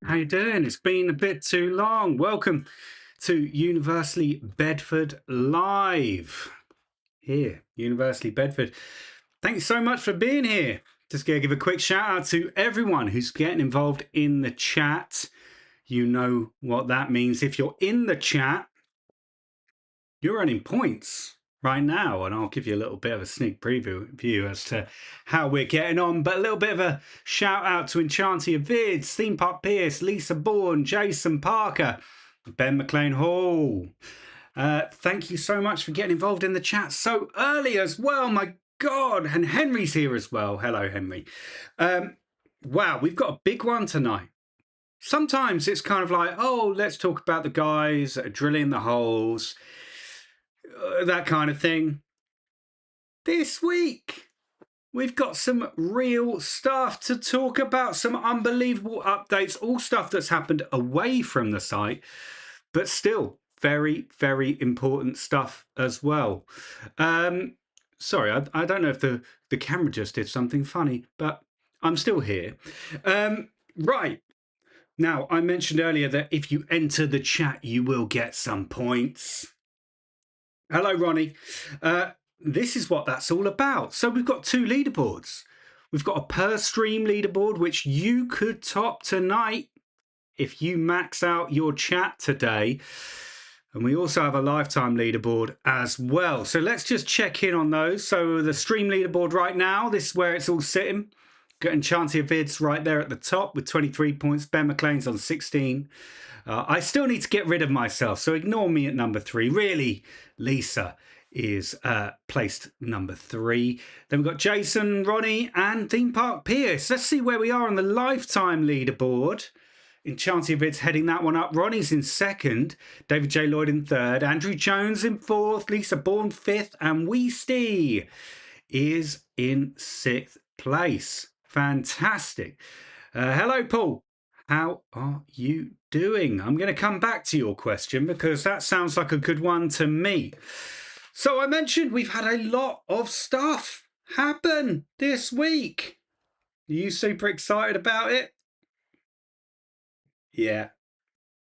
How you doing? It's been a bit too long. Welcome to Universally Bedford Live. Here, Universally Bedford. Thank you so much for being here. Just gonna give a quick shout out to everyone who's getting involved in the chat. You know what that means. If you're in the chat, you're earning points right now, and I'll give you a little bit of a sneak preview as to how we're getting on. But a little bit of a shout out to Enchantia Vids, Theme Park Pierce, Lisa Bourne, Jason Parker, Ben McLean Hall. Thank you so much for getting involved in the chat so early as well. My God, and Henry's here as well. Hello, Henry. Wow, we've got a big one tonight. Sometimes it's kind of like, oh, let's talk about the guys that are drilling the holes, that kind of thing. This week, we've got some real stuff to talk about, some unbelievable updates, all stuff that's happened away from the site, but still very, very important stuff as well. Sorry, I don't know if the camera just did something funny, but I'm still here. Right. Now, I mentioned earlier that if you enter the chat, you will get some points. Hello, Ronnie. This is what that's all about. So we've got two leaderboards. We've got a per stream leaderboard, which you could top tonight if you max out your chat today. And we also have a lifetime leaderboard as well. So let's just check in on those. So the stream leaderboard right now, this is where it's all sitting. Got Enchantia Vids right there at the top with 23 points. Ben McLean's on 16. I still need to get rid of myself, so ignore me at number 3. Really, Lisa is placed number 3. Then we've got Jason, Ronnie, and Theme Park Pierce. Let's see where we are on the lifetime leaderboard. Enchantia Vids heading that one up. Ronnie's in 2nd. David J. Lloyd in 3rd. Andrew Jones in 4th. Lisa Bourne 5th. And Weesty is in 6th place. Fantastic. Hello, Paul. How are you doing? I'm going to come back to your question because that sounds like a good one to me. So I mentioned we've had a lot of stuff happen this week. Are you super excited about it? Yeah,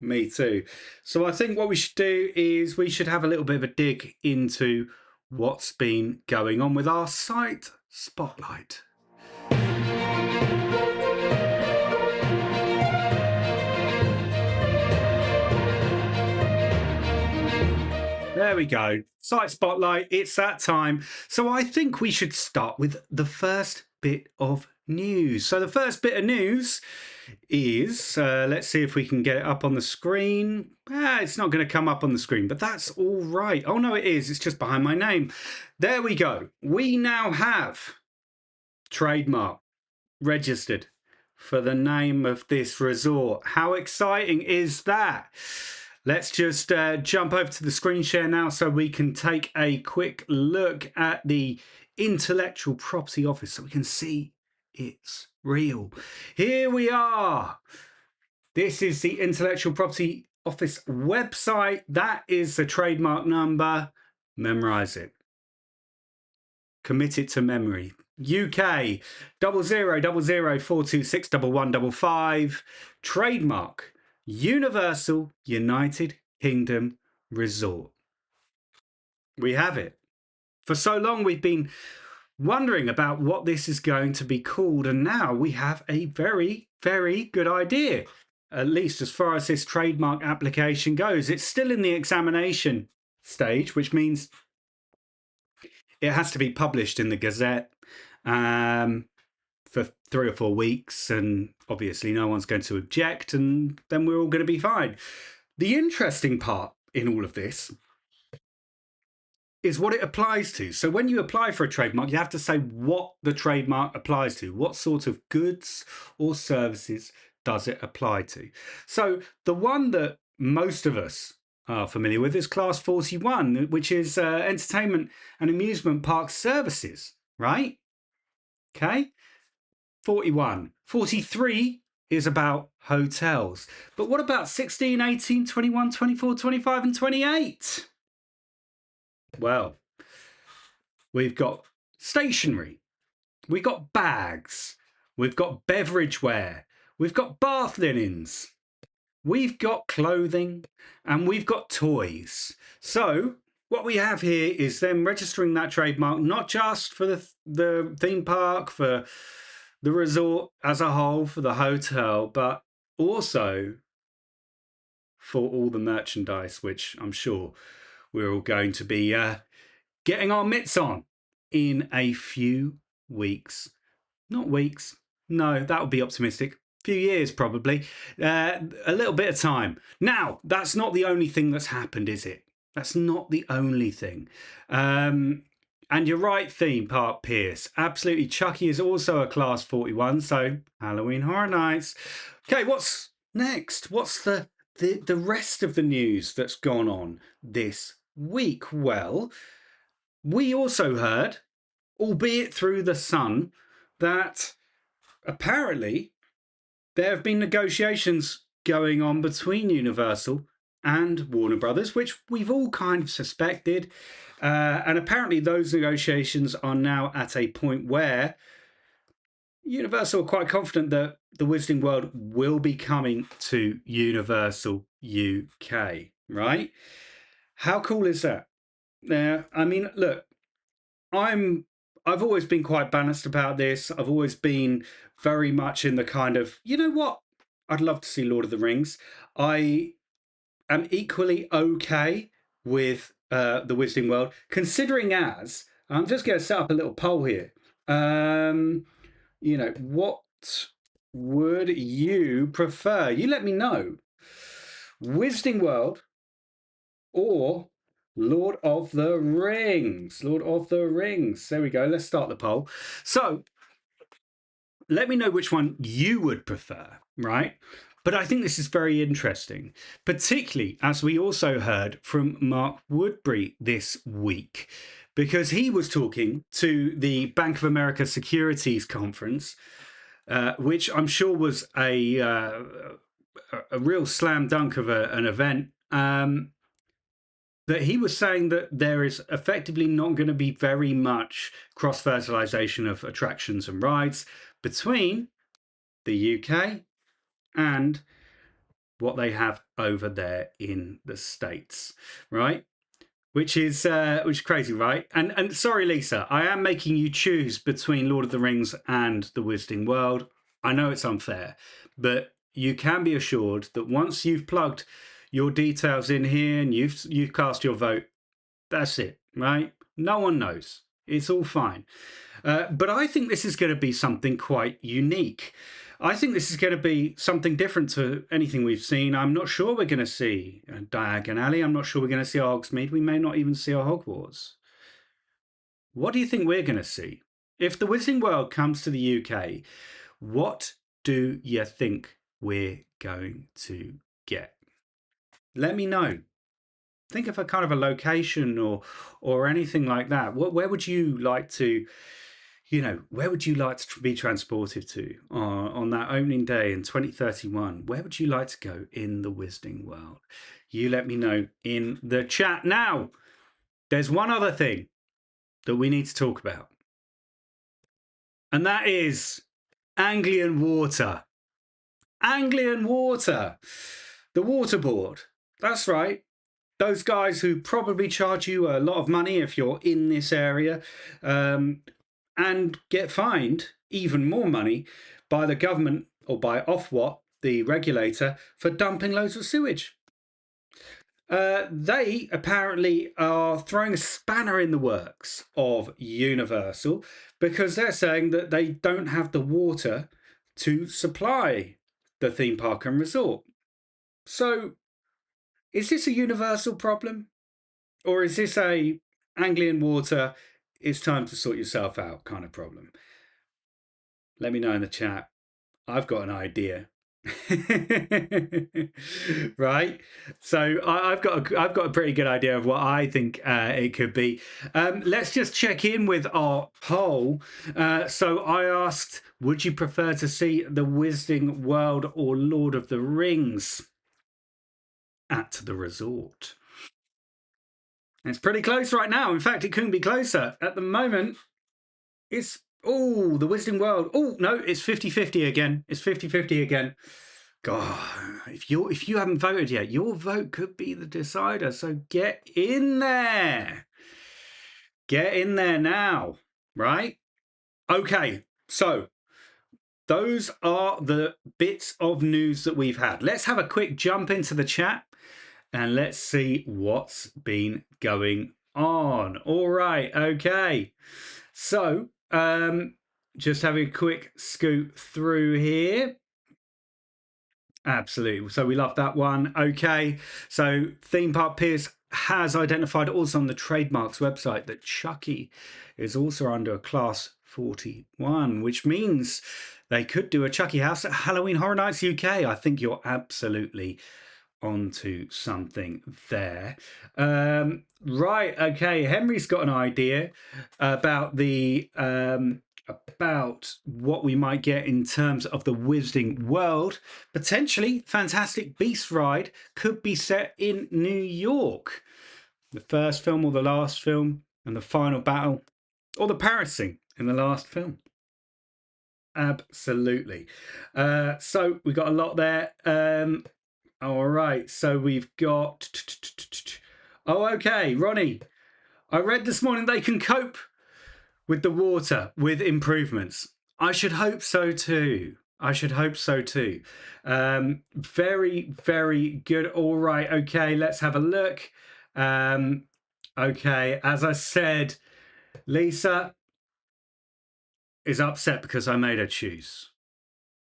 me too. So I think what we should do is we should have a little bit of a dig into what's been going on with our site spotlight. There we go. Site spotlight. It's that time. So I think we should start with the first bit of news. So the first bit of news is, let's see if we can get it up on the screen. It's not going to come up on the screen, but that's all right. Oh, no, it is. It's just behind my name. There we go. We now have trademark registered for the name of this resort. How exciting is that? Let's just jump over to the screen share now so we can take a quick look at the Intellectual Property Office so we can see it's real. Here we are. This is the Intellectual Property Office website. That is the trademark number. Memorize it. Commit it to memory. UK 0000426115. Trademark Universal United Kingdom Resort. We have it. For so long we've been wondering about what this is going to be called, and now we have a very, very good idea, at least as far as this trademark application goes. It's still in the examination stage, which means it has to be published in the Gazette for 3 or 4 weeks, and obviously no one's going to object, and then we're all going to be fine. The interesting part in all of this is what it applies to. So when you apply for a trademark, you have to say what the trademark applies to. What sort of goods or services does it apply to? So the one that most of us are familiar with is Class 41, which is entertainment and amusement park services, right? Okay. 41. 43 is about hotels. But what about 16, 18, 21, 24, 25, and 28? Well, we've got stationery, we've got bags, we've got beverageware, we've got bath linens, we've got clothing, and we've got toys. So what we have here is them registering that trademark, not just for the theme park, for the resort as a whole, for the hotel, but also for all the merchandise, which I'm sure we're all going to be getting our mitts on in a few weeks. Not weeks. No, that would be optimistic. Few years, probably. A little bit of time. Now, that's not the only thing that's happened, is it? That's not the only thing. And you're right, theme park Pierce. Absolutely. Chucky is also a class 41, so Halloween Horror Nights. Okay, what's next? What's the rest of the news that's gone on this week? Well, we also heard, albeit through the sun, that apparently there have been negotiations going on between Universal and Warner Brothers, which we've all kind of suspected. And apparently those negotiations are now at a point where Universal are quite confident that the Wizarding World will be coming to Universal UK, right? How cool is that? I mean, look, I've always been quite balanced about this. I've always been very much in the kind of, you know what? I'd love to see Lord of the Rings. I am equally okay with the Wizarding World, considering as I'm just going to set up a little poll here. What would you prefer? You let me know. Wizarding World or Lord of the Rings. Lord of the Rings. There we go. Let's start the poll. So let me know which one you would prefer, right? But I think this is very interesting, particularly as we also heard from Mark Woodbury this week, because he was talking to the Bank of America Securities Conference, which I'm sure was a real slam dunk of an event. But he was saying that there is effectively not going to be very much cross-fertilization of attractions and rides between the UK and what they have over there in the States, right? Which is crazy, right? And sorry, Lisa, I am making you choose between Lord of the Rings and the Wizarding World. I know it's unfair, but you can be assured that once you've plugged your details in here and you've cast your vote, that's it, right? No one knows. It's all fine. But I think this is going to be something quite unique. I think this is going to be something different to anything we've seen. I'm not sure we're going to see Diagon Alley. I'm not sure we're going to see Hogsmeade. We may not even see a Hogwarts. What do you think we're going to see? If the Wizarding World comes to the UK, what do you think we're going to get? Let me know. Think of a kind of a location or anything like that. Where would you like to, where would you like to be transported to on that opening day in 2031? Where would you like to go in the Wizarding World? You let me know in the chat. Now, there's one other thing that we need to talk about, and that is Anglian Water. Anglian Water, the water board. That's right. Those guys who probably charge you a lot of money if you're in this area, and get fined even more money by the government or by Ofwat, the regulator, for dumping loads of sewage. They apparently are throwing a spanner in the works of Universal because they're saying that they don't have the water to supply the theme park and resort. So, is this a Universal problem? Or is this a Anglian Water, it's time to sort yourself out kind of problem? Let me know in the chat. I've got an idea. Right, so I've got a pretty good idea of what I think it could be. Let's just check in with our poll. So I asked, would you prefer to see the Wizarding World or Lord of the Rings at the resort? It's pretty close right now. In fact, it couldn't be closer. At the moment, it's Oh, the Wizarding World. Oh, no, it's 50-50 again. It's 50-50 again. God, if you haven't voted yet, your vote could be the decider. So get in there. Get in there now, right? Okay, so those are the bits of news that we've had. Let's have a quick jump into the chat and let's see what's been going on. All right, okay. So, just having a quick scoot through here. Absolutely. So we love that one. Okay. So Theme Park Pierce has identified also on the trademarks website that Chucky is also under a class 41, which means they could do a Chucky house at Halloween Horror Nights UK. I think you're absolutely onto something there. Right. Okay. Henry's got an idea about the about what we might get in terms of the Wizarding World. Potentially, Fantastic Beasts ride could be set in New York. The first film or the last film, and the final battle, or the Paris scene in the last film. Absolutely. So we got a lot there. All right. So we've got. Oh, okay, Ronnie. I read this morning they can cope with the water with improvements. I should hope so too. I should hope so too. Very, very good. All right. Okay, let's have a look. Okay, as I said, Lisa is upset because I made her choose.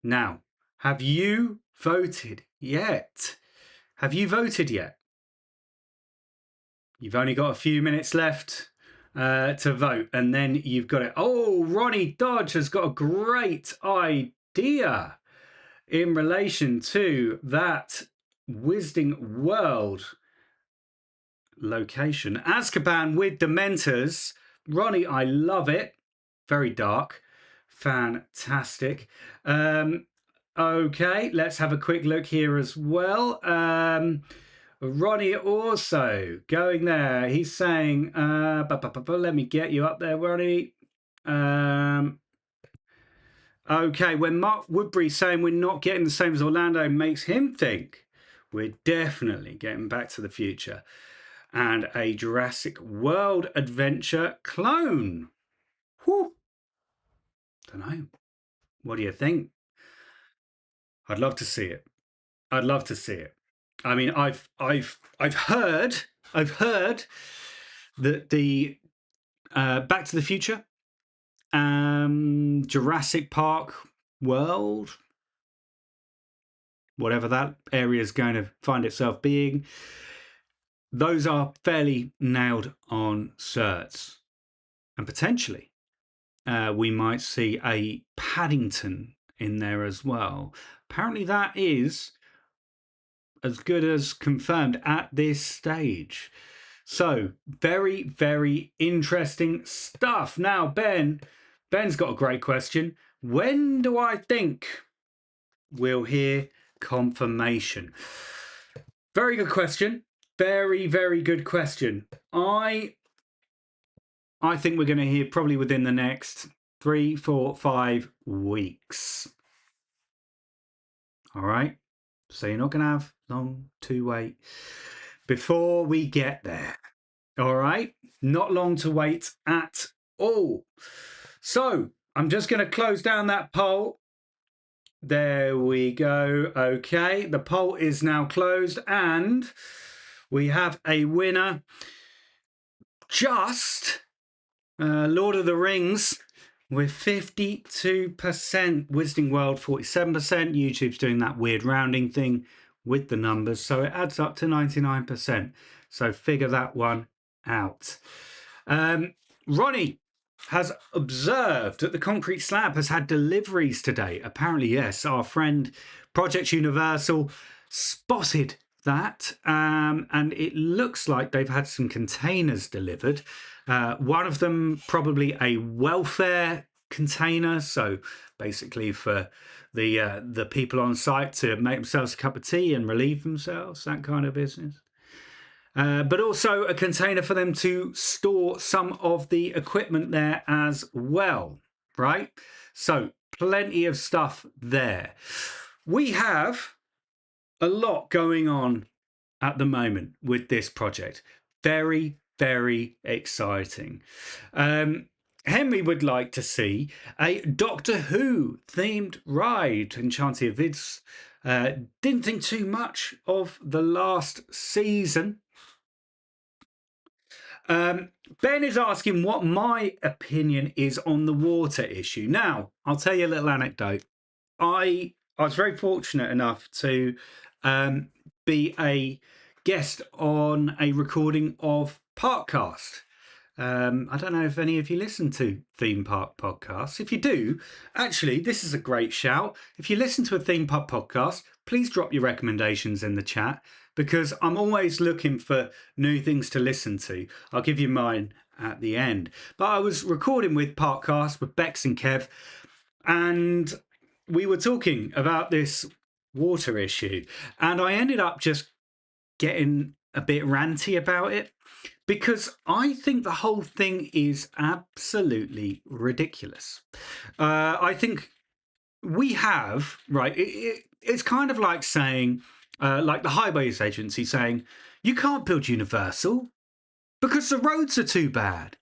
Now, have you voted yet? Have you voted yet? You've only got a few minutes left to vote, and then you've got it. Oh, Ronnie Dodge has got a great idea in relation to that Wizarding World location. Azkaban with Dementors. Ronnie, I love it. Very dark. Fantastic. Okay, let's have a quick look here as well. Ronnie also going there. He's saying, let me get you up there, Ronnie. Okay, when Mark Woodbury's saying we're not getting the same as Orlando makes him think we're definitely getting Back to the Future and a Jurassic World adventure clone. Whew. Don't know. What do you think? I'd love to see it. I'd love to see it. I mean, I've heard that the Back to the Future, Jurassic Park World, whatever that area is going to find itself being, those are fairly nailed on certs, and potentially we might see a Paddington in there as well. Apparently, that is as good as confirmed at this stage. So very, very interesting stuff. Now, Ben's got a great question. When do I think we'll hear confirmation? Very good question. Very, very good question. I think we're going to hear probably within the next 3, 4, 5 weeks. All right. So you're not going to have long to wait before we get there. All right. Not long to wait at all. So I'm just going to close down that poll. There we go. Okay. The poll is now closed and we have a winner. Just Lord of the Rings with 52%, Wizarding World 47%. YouTube's doing that weird rounding thing with the numbers, so it adds up to 99%. So figure that one out. Ronnie has observed that the concrete slab has had deliveries today. Apparently, yes, our friend Project Universal spotted that, and it looks like they've had some containers delivered. One of them probably a welfare container, so basically for the people on site to make themselves a cup of tea and relieve themselves, that kind of business. But also a container for them to store some of the equipment there as well. right? So plenty of stuff there. We have a lot going on at the moment with this project. Very, very exciting. Henry would like to see a Doctor Who themed ride. Enchanted of Vids didn't think too much of the last season. Ben is asking what my opinion is on the water issue. Now, I'll tell you a little anecdote. I was very fortunate enough to be a guest on a recording of Parkcast. I don't know if any of you listen to theme park podcasts. If you do, actually, this is a great shout. If you listen to a theme park podcast, please drop your recommendations in the chat because I'm always looking for new things to listen to. I'll give you mine at the end. But I was recording with Parkcast with Bex and Kev, and we were talking about this water issue, and I ended up just getting a bit ranty about it because I think the whole thing is absolutely ridiculous. I think we have, right, it's kind of like saying, like the Highways Agency saying, you can't build Universal because the roads are too bad.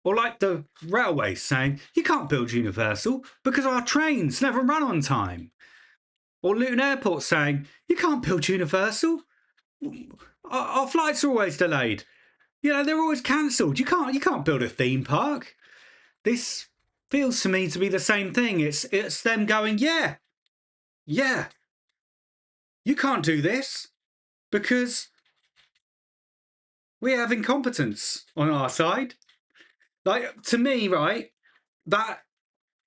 Or like the railways saying, you can't build Universal because our trains never run on time. Or Luton Airport saying, you can't build Universal. Our flights are always delayed. You know, they're always cancelled. You can't build a theme park. This feels to me to be the same thing. It's them going, yeah, you can't do this because we have incompetence on our side. Like, to me, right, that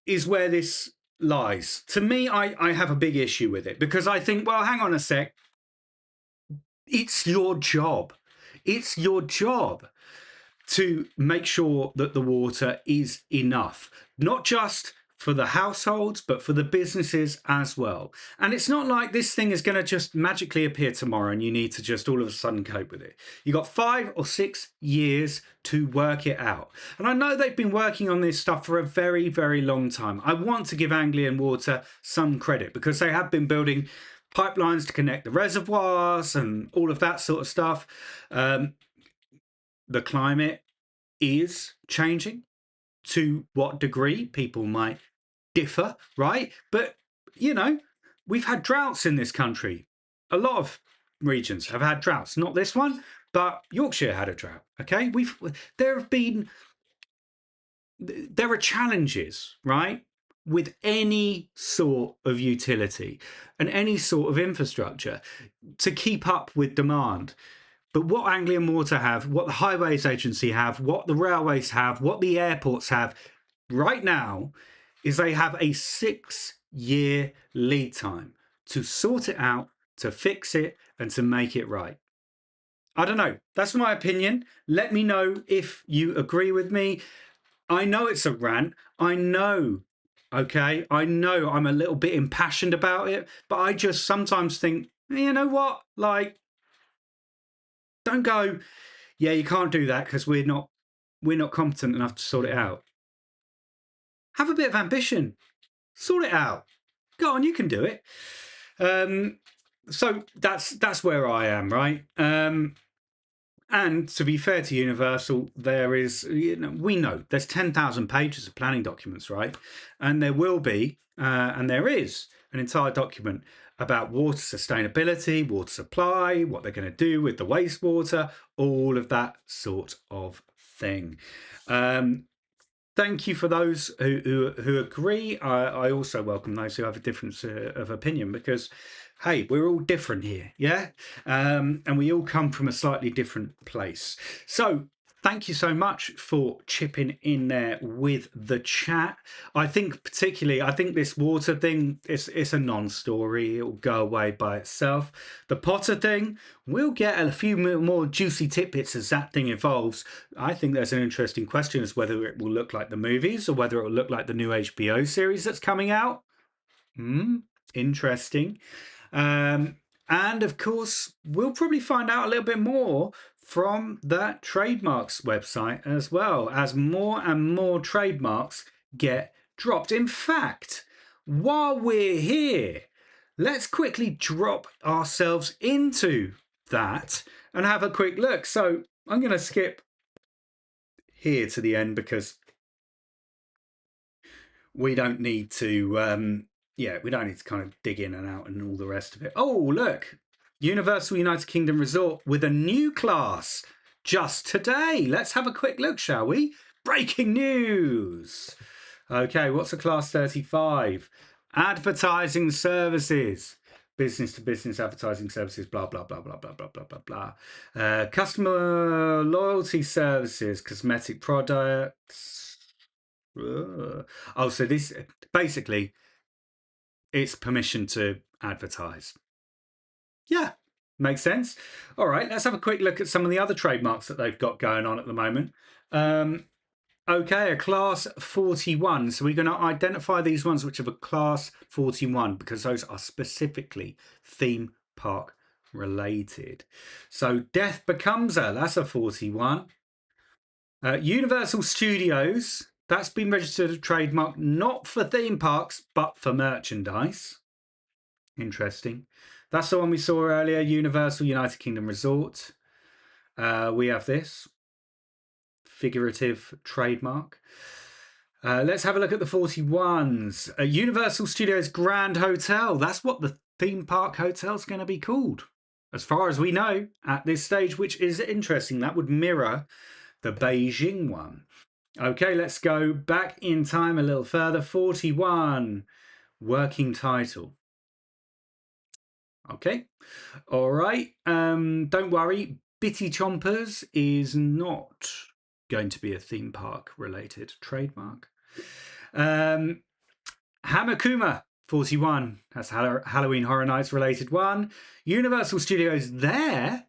is where this lies. To me, I have a big issue with it because I think, well, hang on a sec. It's your job. It's your job to make sure that the water is enough, not just for the households, but for the businesses as well. And it's not like this thing is going to just magically appear tomorrow and you need to just all of a sudden cope with it. You've got 5 or 6 years to work it out. And I know they've been working on this stuff for a very, very long time. I want to give Anglian Water some credit because they have been building pipelines to connect the reservoirs and all of that sort of stuff. The climate is changing. To what degree people might differ, right? But, you know, we've had droughts in this country. A lot of regions have had droughts. Not this one, but Yorkshire had a drought, okay? There are challenges, right, with any sort of utility and any sort of infrastructure to keep up with demand. But what Anglian Water have, what the Highways Agency have, what the railways have, what the airports have right now is they have a 6-year lead time to sort it out, to fix it, and to make it right. I don't know. That's my opinion. Let me know if you agree with me. I know it's a rant. I know, okay? I know I'm a little bit impassioned about it, but I just sometimes think, you know what? Like, don't go, yeah, you can't do that because we're not competent enough to sort it out. Have a bit of ambition. Sort it out. Go on, you can do it. So that's where I am, right? And to be fair to Universal, there is, we know there's 10,000 pages of planning documents, right? And there will be, and there is an entire document about water sustainability, water supply, what they're going to do with the wastewater, all of that sort of thing. Thank you for those who agree. I also welcome those who have a difference of opinion because, hey, we're all different here, yeah? And we all come from a slightly different place. So thank you so much for chipping in there with the chat. I think particularly, this water thing, it's a non-story. It'll go away by itself. The Potter thing, we'll get a few more juicy tidbits as that thing evolves. I think there's an interesting question as whether it will look like the movies or whether it will look like the new HBO series that's coming out. Interesting. And of course, we'll probably find out a little bit more from that trademarks website as well, as more and more trademarks get dropped. In fact, while we're here, let's quickly drop ourselves into that and have a quick look. So I'm going to skip here to the end because we don't need to, we don't need to kind of dig in and out and all the rest of it. Oh, look, Universal United Kingdom Resort with a new class just today. Let's have a quick look, shall we? Breaking news. Okay, what's a class 35? Advertising services. Business to business advertising services, blah, blah, blah, blah, blah, blah, blah, blah, blah. Customer loyalty services, cosmetic products. Oh, so this basically it's permission to advertise. Yeah, makes sense. All right, let's have a quick look at some of the other trademarks that they've got going on at the moment. Okay, a class 41. So we're going to identify these ones which have a class 41 because those are specifically theme park related. So Death Becomes Her, that's a 41. Universal Studios, that's been registered as a trademark not for theme parks but for merchandise. Interesting. That's the one we saw earlier, Universal United Kingdom Resort. We have this figurative trademark. Let's have a look at the 41s. Universal Studios Grand Hotel. That's what the theme park hotel is going to be called, as far as we know at this stage, which is interesting. That would mirror the Beijing one. Okay, let's go back in time a little further. 41, working title. Okay, all right. Don't worry, Bitty Chompers is not going to be a theme park related trademark. Hamakuma 41, that's Halloween Horror Nights related one. Universal Studios There,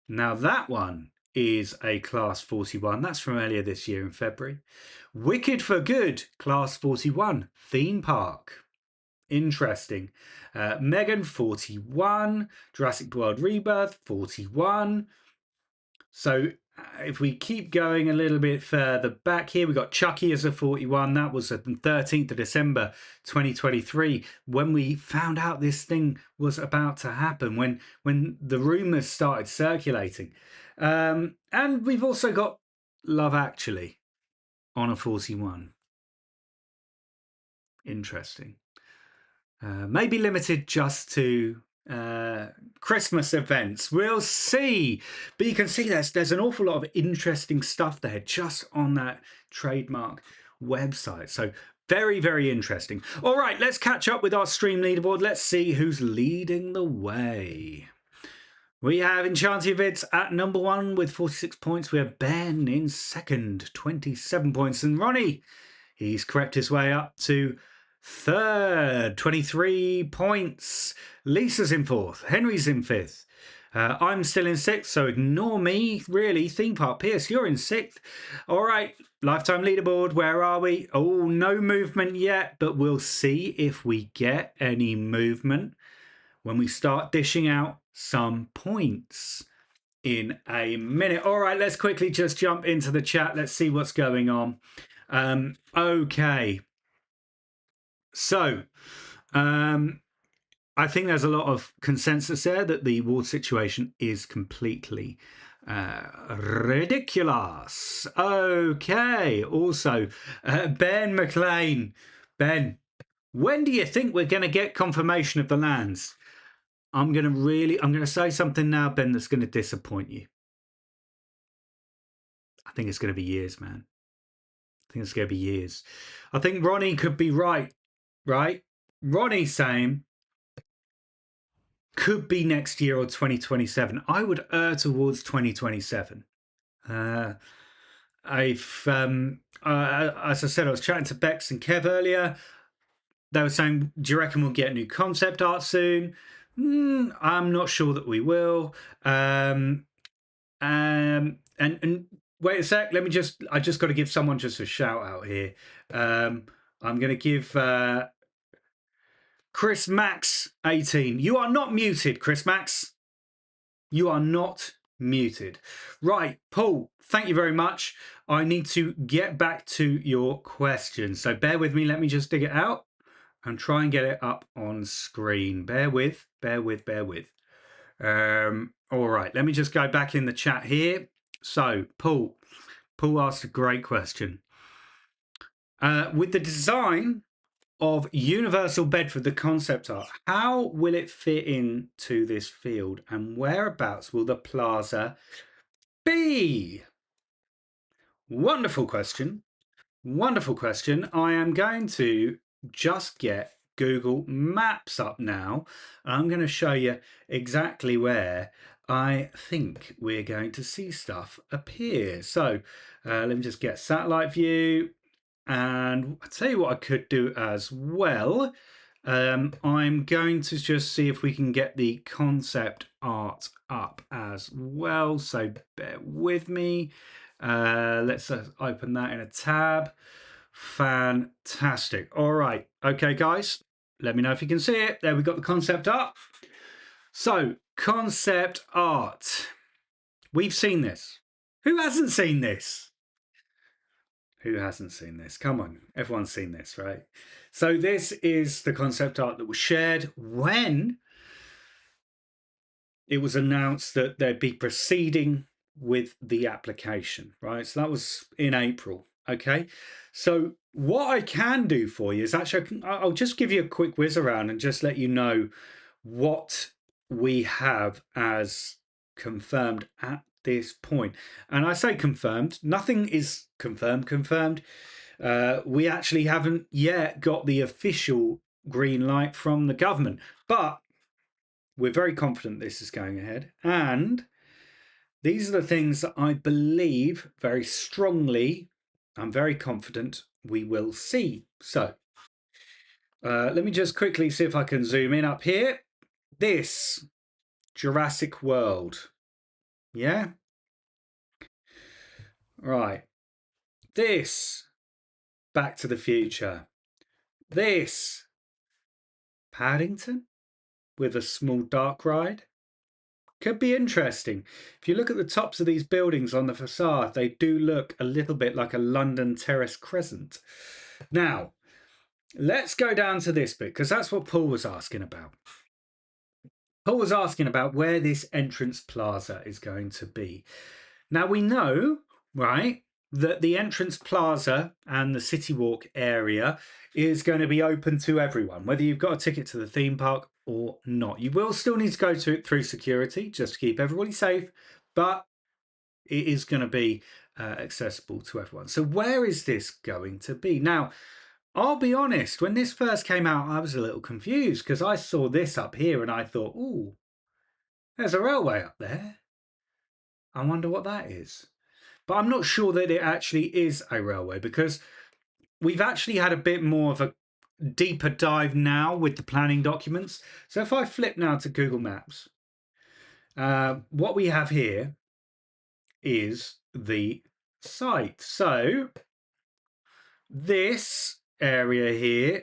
now that one is a class 41. That's from earlier this year in February. Wicked for Good, class 41, theme park. Interesting. Megan 41, Jurassic World Rebirth 41. So if we keep going a little bit further back here, we've got Chucky as a 41. That was the 13th of December 2023 when we found out this thing was about to happen, when the rumours started circulating. And we've also got Love Actually on a 41. Interesting. Maybe limited just to Christmas events. We'll see. But you can see there's an awful lot of interesting stuff there just on that trademark website. So very, very interesting. All right, let's catch up with our stream leaderboard. Let's see who's leading the way. We have Enchanted Vids at number 1 with 46 points. We have Ben in second, 27 points. And Ronnie, he's crept his way up to third, 23 points. Lisa's in fourth. Henry's in fifth. I'm still in sixth, so ignore me, really. Theme Park Pierce, you're in sixth. All right, lifetime leaderboard, where are we? Oh, no movement yet, but we'll see if we get any movement when we start dishing out some points in a minute. All right, let's quickly just jump into the chat. Let's see what's going on. Okay. So, I think there's a lot of consensus there that the water situation is completely ridiculous. Okay. Also, Ben McLean. Ben, when do you think we're going to get confirmation of the lands? I'm going to say something now, Ben, that's going to disappoint you. I think it's going to be years, man. I think it's going to be years. I think Ronnie could be right? Ronnie's saying could be next year or 2027. I would err towards 2027. As I said, I was chatting to Bex and Kev earlier. They were saying, do you reckon we'll get new concept art soon? I'm not sure that we will. And wait a sec. I just got to give someone just a shout out here. I'm going to give Chris Max 18. You are not muted, Chris Max. You are not Muted. Right, Paul, thank you very much. I need to get back to your question. So bear with me. Let me just dig it out and try and get it up on screen. Bear with. All right, let me just go back in the chat here. So, Paul asked a great question. With the design of Universal Bedford, the concept art, how will it fit into this field and whereabouts will the plaza be? Wonderful question. Wonderful question. I am going to just get Google Maps up now. I'm going to show you exactly where I think we're going to see stuff appear. So let me just get satellite view. And I'll tell you what I could do as well. I'm going to just see if we can get the concept art up as well. So bear with me. Let's open that in a tab. Fantastic. All right. Okay, guys, let me know if you can see it. There, we've got the concept up. So concept art. We've seen this. Who hasn't seen this? Who hasn't seen this? Come on, everyone's seen this, right? So this is the concept art that was shared when it was announced that they'd be proceeding with the application, right? So that was in April, okay? So what I can do for you is actually, I'll just give you a quick whiz around and just let you know what we have as confirmed at this point. And I say confirmed, nothing is confirmed. We actually haven't yet got the official green light from the government, but we're very confident this is going ahead. And these are the things that I believe very strongly, I'm very confident we will see. So let me just quickly see if I can zoom in up here. This Jurassic World. Yeah. Right. This Back to the Future. This Paddington with a small dark ride. Could be interesting. If you look at the tops of these buildings on the facade, they do look a little bit like a London terrace crescent. Now, let's go down to this bit, because that's what Paul was asking about. Paul was asking about where this entrance plaza is going to be. Now, we know, right, that the entrance plaza and the City Walk area is going to be open to everyone, whether you've got a ticket to the theme park or not. You will still need to go to it through security just to keep everybody safe, but it is going to be accessible to everyone. So where is this going to be? Now, I'll be honest, when this first came out, I was a little confused because I saw this up here and I thought, ooh, there's a railway up there. I wonder what that is. But I'm not sure that it actually is a railway, because we've actually had a bit more of a deeper dive now with the planning documents. So if I flip now to Google Maps, what we have here is the site. So this area here,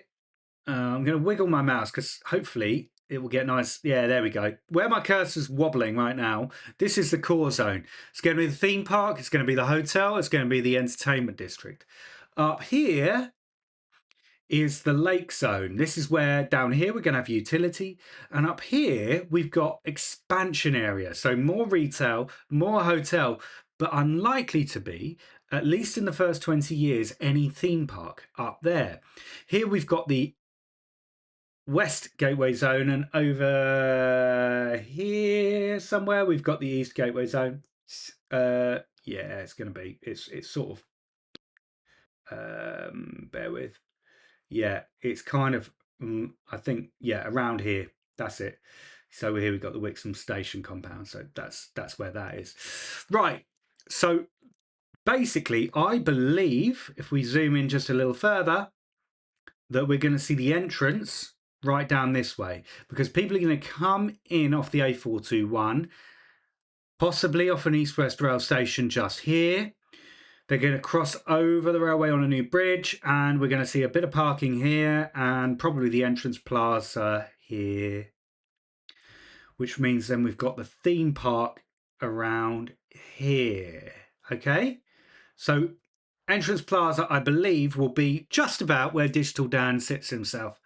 I'm going to wiggle my mouse because hopefully it will get nice. Yeah, there we go. Where my cursor's wobbling right now, this is the core zone. It's going to be the theme park, it's going to be the hotel, it's going to be the entertainment district. Up here is the lake zone. This is where down here we're going to have utility, and up here we've got expansion area. So more retail, more hotel, but unlikely to be, at least in the first 20 years, any theme park up there. Here we've got the West Gateway Zone, and over here somewhere we've got the East Gateway Zone. Yeah, it's going to be, it's sort of, bear with. Yeah, it's kind of, I think, yeah, around here. That's it. So here we've got the Wixham Station compound. So that's where that is. Right. So basically, I believe if we zoom in just a little further, that we're going to see the entrance right down this way, because people are going to come in off the A421, possibly off an east-west rail station just here. They're going to cross over the railway on a new bridge, and we're going to see a bit of parking here and probably the entrance plaza here, which means then we've got the theme park around here. Okay, so entrance plaza, I believe, will be just about where Digital Dan sits himself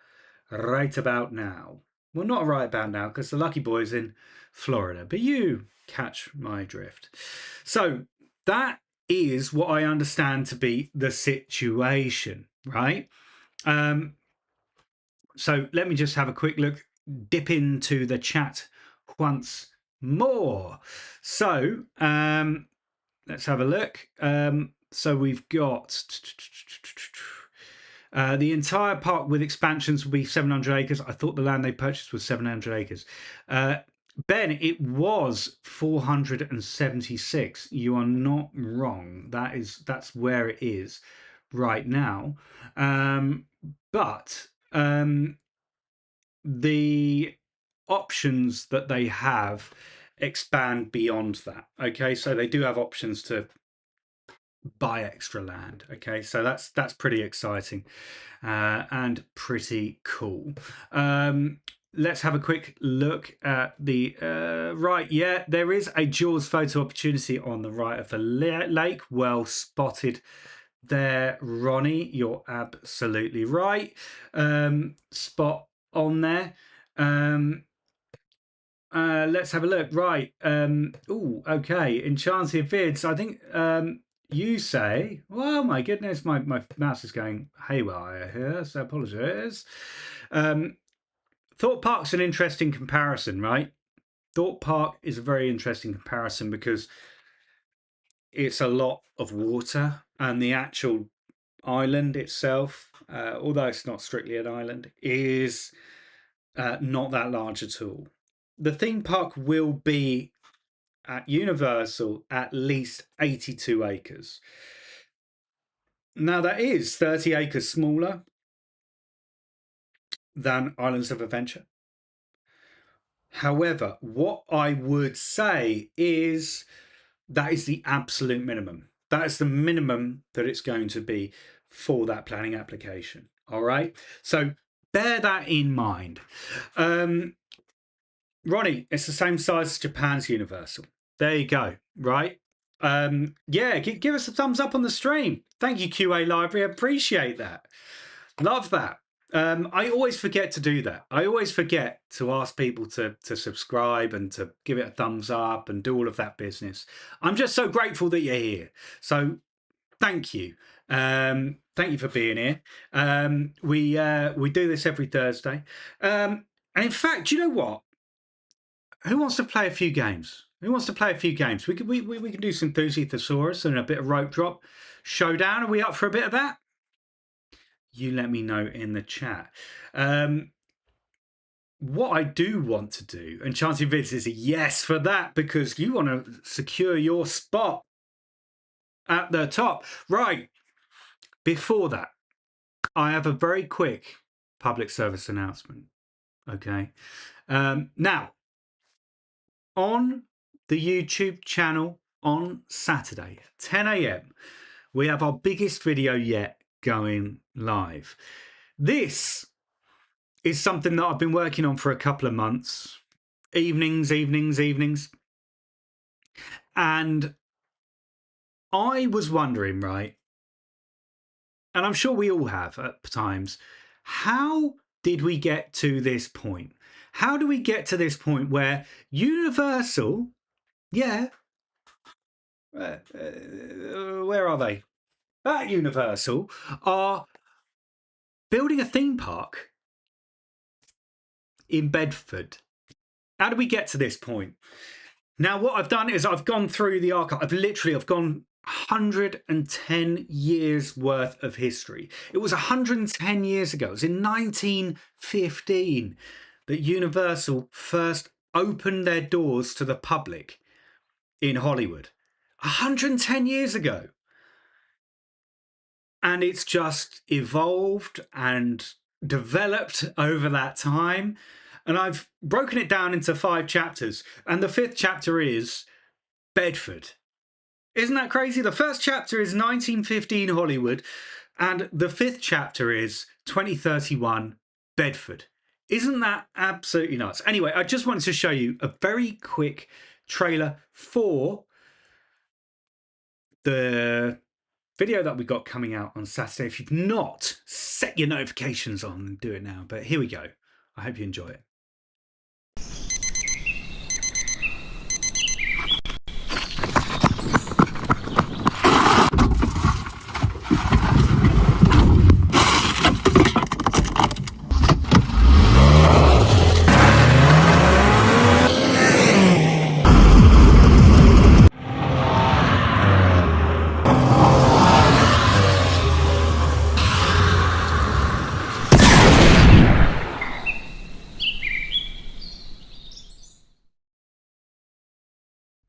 right about now. Well, not right about now, because the lucky boy's in Florida, but you catch my drift. So that is what I understand to be the situation, right? So let me just have a quick look, dip into the chat once more. So let's have a look. So we've got the entire park with expansions will be 700 acres. I thought the land they purchased was 700 acres. Ben, it was 476. You are not wrong. That's where it is right now. But the options that they have expand beyond that. Okay, so they do have options to buy extra land. Okay, so that's pretty exciting and pretty cool. Let's have a quick look at the right. Yeah, there is a Jaws photo opportunity on the right of the lake. Well spotted there, Ronnie. You're absolutely right. Spot on there. Let's have a look. Right. Oh, okay. Enchanted Vids. I think you say, well, my goodness, my mouse is going haywire here, so apologies. Thought Park's an interesting comparison, right? Thought Park is a very interesting comparison because it's a lot of water, and the actual island itself, although it's not strictly an island, is not that large at all. The theme park will be at Universal at least 82 acres. Now that is 30 acres smaller than Islands of Adventure. However, what I would say is that is the absolute minimum. That is the minimum that it's going to be for that planning application. All right. So bear that in mind. Ronnie, it's the same size as Japan's Universal. There you go. Right. Yeah, give us a thumbs up on the stream. Thank you, QA Library. I appreciate that. Love that. I always forget to do that. I always forget to ask people to subscribe and to give it a thumbs up and do all of that business. I'm just so grateful that you're here. So thank you. Thank you for being here. We do this every Thursday. And in fact, you know what? Who wants to play a few games? Who wants to play a few games? We can do some Thesaurus and a bit of Rope Drop Showdown. Are we up for a bit of that? You let me know in the chat. What I do want to do, and Chancey Vids is a yes for that, because you want to secure your spot at the top. Right. Before that, I have a very quick public service announcement. Okay. Now, on the YouTube channel on Saturday, 10 a.m., we have our biggest video yet going live. This is something that I've been working on for a couple of months. Evenings. And I was wondering, right, and I'm sure we all have at times, how did we get to this point? How do we get to this point where Universal, yeah, where are they? At Universal are building a theme park in Bedford. How do we get to this point? Now, what I've done is I've gone through the archive. I've gone 110 years worth of history. It was 110 years ago. It was in 1915 that Universal first opened their doors to the public in Hollywood. 110 years ago. And it's just evolved and developed over that time. And I've broken it down into 5 chapters. And the 5th chapter is Bedford. Isn't that crazy? The first chapter is 1915 Hollywood. And the 5th chapter is 2031 Bedford. Isn't that absolutely nuts? Anyway, I just wanted to show you a very quick trailer for the video that we got coming out on Saturday. If you've not, set your notifications on and do it now. But here we go. I hope you enjoy it.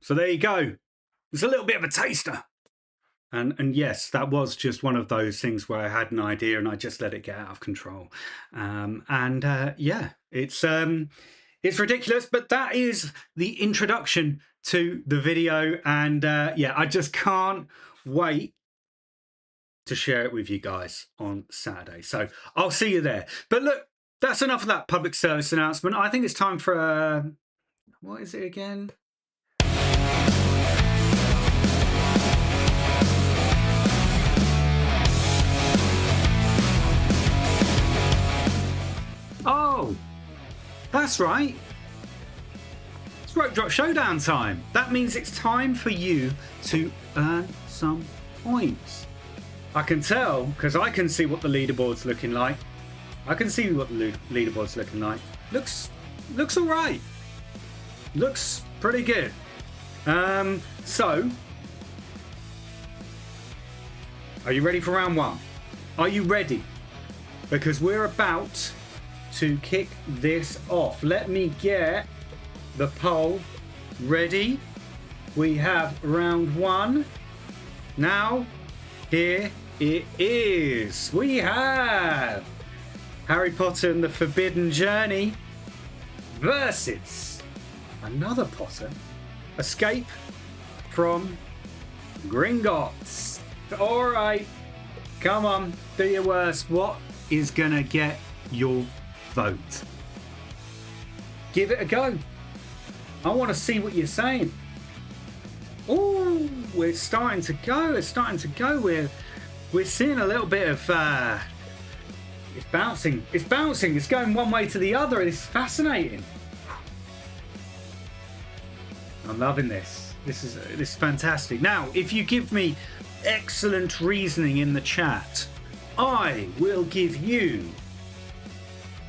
So there you go. It's a little bit of a taster. And yes, that was just one of those things where I had an idea and I just let it get out of control. Yeah, it's ridiculous, but that is the introduction to the video. And yeah, I just can't wait to share it with you guys on Saturday. So I'll see you there. But look, that's enough of that public service announcement. I think it's time for what is it again? Oh, that's right. It's Drop Showdown time. That means it's time for you to earn some points. I can tell because I can see what the leaderboard's looking like. I can see what the leaderboard's looking like. Looks all right. Looks pretty good. So, are you ready for round one? Are you ready? Because we're about to kick this off. Let me get the poll ready. We have round one. Now, here it is. We have Harry Potter and the Forbidden Journey versus another Potter, Escape from Gringotts. All right, come on, do your worst. What is gonna get your vote? Give it a go. I want to see what you're saying. Oh, we're starting to go. It's starting to go. We're seeing a little bit of it's bouncing. It's bouncing. It's going one way to the other. It's fascinating. I'm loving this. This is fantastic. Now, if you give me excellent reasoning in the chat, I will give you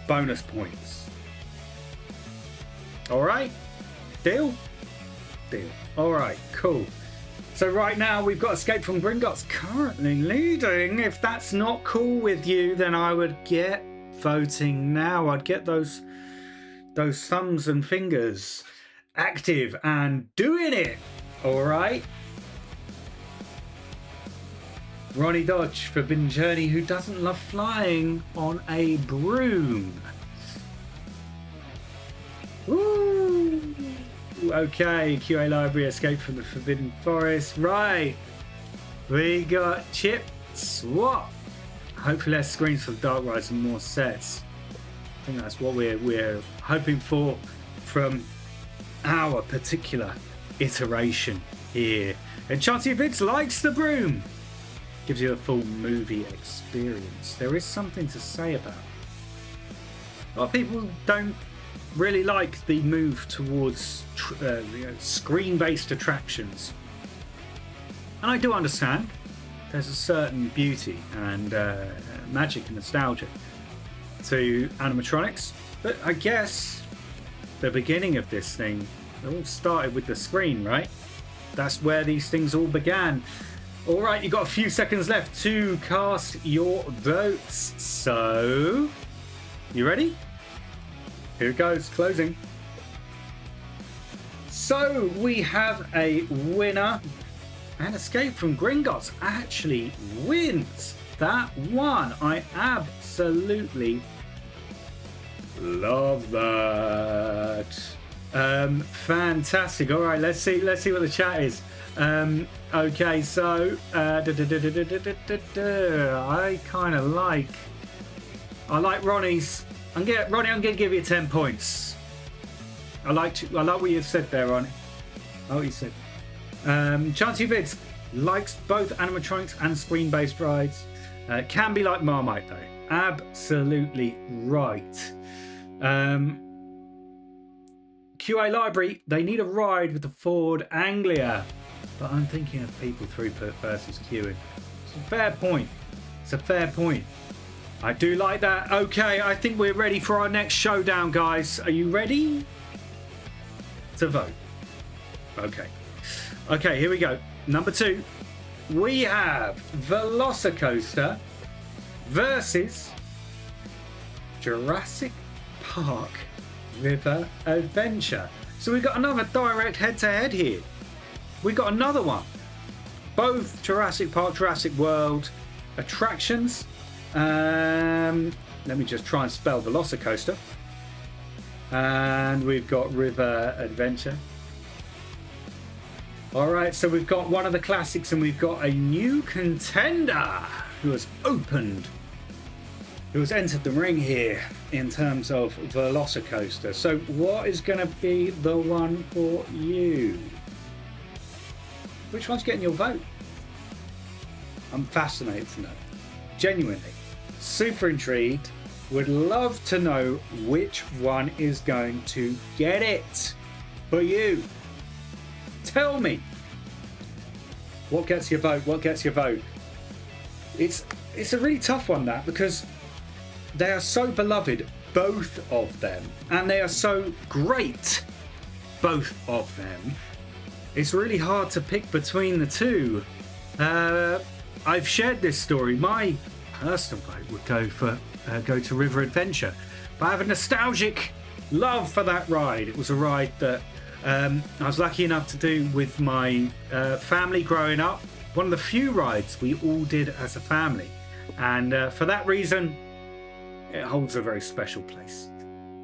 bonus points. All right? Deal? Deal. All right, cool. So right now we've got Escape from Gringotts currently leading. If that's not cool with you, then I would get voting now. I'd get those thumbs and fingers active and doing it. All right? Ronnie Dodge, Forbidden Journey, who doesn't love flying on a broom. Woo! Okay, QA Library, Escape from the Forbidden Forest. Right, we got Chip Swap. Hopefully less screens for Dark Rise and more sets. I think that's what we're hoping for from our particular iteration here. And Chanty Vids likes the broom. Gives you a full movie experience. There is something to say about it. A lot of people don't really like the move towards screen-based attractions. And I do understand. There's a certain beauty and magic and nostalgia to animatronics. But I guess the beginning of this thing, it all started with the screen, right? That's where these things all began. All right, you've got a few seconds left to cast your votes. So, you ready? Here it goes, closing. So, we have a winner. And Escape from Gringotts actually wins that one. I absolutely love that. Fantastic. All right, let's see what the chat is. Okay, so I kind of like Ronnie's. Ronnie, I'm gonna give you 10 points. I like what you've said there, Ronnie. Oh, he said. Chanty Vids likes both animatronics and screen-based rides. Can be like Marmite though. Absolutely right. QA Library, they need a ride with the Ford Anglia. But I'm thinking of people throughput versus queuing. It's a fair point. It's a fair point. I do like that. Okay, I think we're ready for our next showdown, guys. Are you ready to vote? Okay. Okay, here we go. Number 2. We have Velocicoaster versus Jurassic Park River Adventure. So we've got another direct head-to-head here. We got another one. Both Jurassic Park, Jurassic World attractions. Let me just try and spell Velocicoaster. And we've got River Adventure. All right, so we've got one of the classics and we've got a new contender who has entered the ring here in terms of Velocicoaster. So what is going to be the one for you? Which one's getting your vote? I'm fascinated to know. Genuinely. Super intrigued. Would love to know which one is going to get it for you. Tell me. What gets your vote? What gets your vote? It's a really tough one, that, because they are so beloved, both of them. And they are so great, both of them. It's really hard to pick between the two. I've shared this story. My personal vote would go to River Adventure, but I have a nostalgic love for that ride. It was a ride that I was lucky enough to do with my family growing up. One of the few rides we all did as a family, and for that reason, it holds a very special place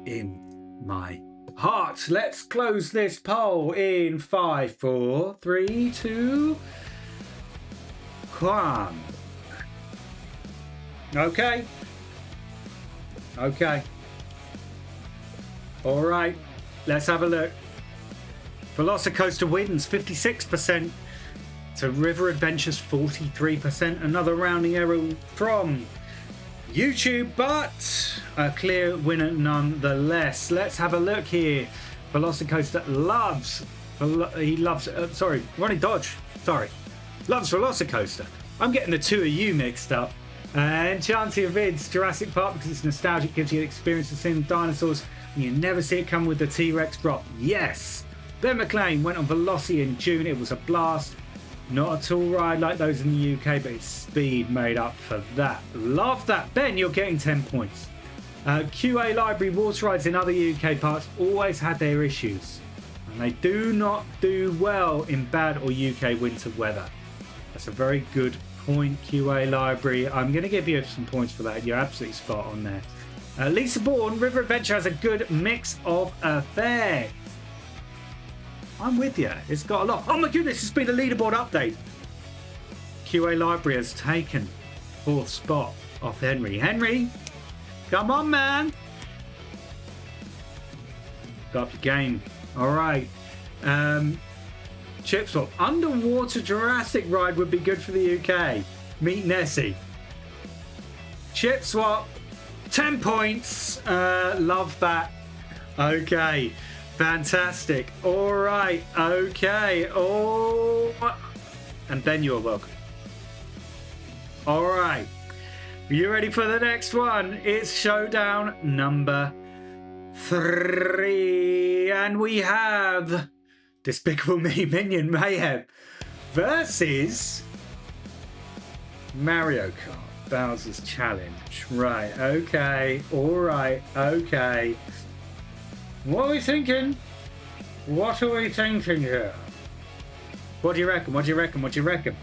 in my heart. Let's close this poll in 5, 4, 3, 2, 1. Okay. Okay. All right. Let's have a look. Velocicoaster wins 56% to River Adventures 43%. Another rounding error from YouTube, but a clear winner nonetheless. Let's have a look here. Velocicoaster loves Ronnie Dodge, loves Velocicoaster. I'm getting the two of you mixed up. And Chanty of Vids, Jurassic Park, because it's nostalgic, gives you the experience of seeing dinosaurs and you never see it come with the T-Rex drop. Yes. Ben McLean went on Veloci in June. It was a blast. Not a tall ride like those in the UK, but its speed made up for that. Love that. Ben, you're getting 10 points. QA Library water rides in other UK parks always had their issues, and they do not do well in bad or UK winter weather. That's a very good point, QA Library. I'm going to give you some points for that. You're absolutely spot on there. Lisa Bourne, River Adventure has a good mix of effects. I'm with you. It's got a lot. Oh my goodness, it's been a leaderboard update. QA Library has taken 4th spot off Henry. Henry, come on, man. Got up your game. All right. Chip Swap. Underwater Jurassic ride would be good for the UK. Meet Nessie. Chip Swap. 10 points. Love that. Okay. Fantastic. All right. Okay. Oh, and Ben, you're welcome. All right. You ready for the next one? It's showdown number 3, and we have Despicable Me Minion Mayhem versus Mario Kart Bowser's Challenge. Right. Okay. All right. Okay. What are we thinking? What are we thinking here? What do you reckon? What do you reckon? What do you reckon?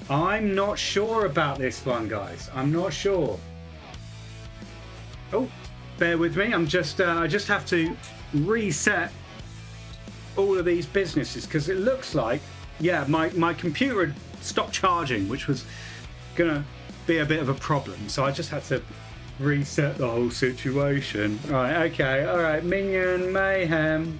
I'm not sure about this one, guys. I'm not sure. Oh, bear with me. I just have to reset all of these businesses because it looks like, yeah, my computer had stopped charging, which was gonna be a bit of a problem. So I just had to reset the whole situation. Right, okay, all right. Minion Mayhem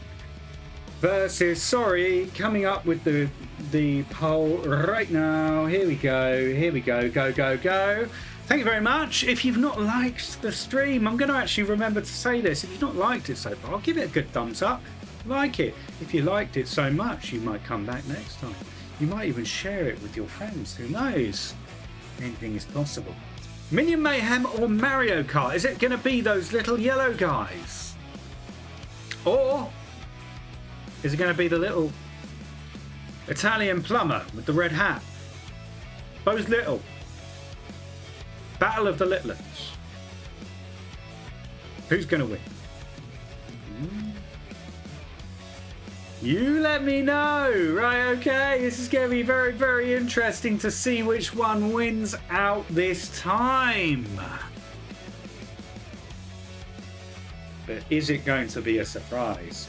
versus, sorry, coming up with the poll right now. Here we go. Here we go. Go, go, go. Thank you very much. If you've not liked the stream, I'm going to actually remember to say this. If you've not liked it so far, I'll give it a good thumbs up. Like it. If you liked it so much, you might come back next time. You might even share it with your friends. Who knows? Anything is possible. Minion Mayhem or Mario Kart? Is it going to be those little yellow guys? Or is it going to be the little Italian plumber with the red hat? Those little. Battle of the Littlets. Who's going to win? You let me know. Right, okay. This is going to be very, very interesting to see which one wins out this time. But is it going to be a surprise?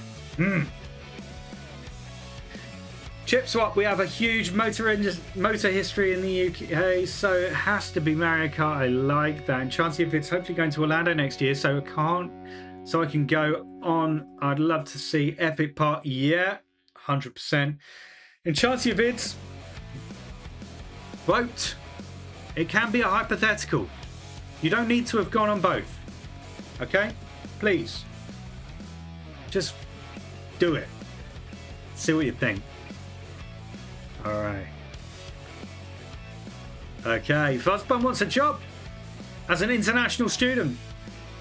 Chip swap, we have a huge motor history in the UK, so it has to be Mario Kart. I like that. And Chancy, if it's hopefully going to Orlando next year, so I can go on. I'd love to see Epic Part. Yeah, 100%. And Chancy of Vids, vote. It can be a hypothetical. You don't need to have gone on both. Okay? Please. Just do it. See what you think. All right. Okay, Fuzzbun wants a job as an international student.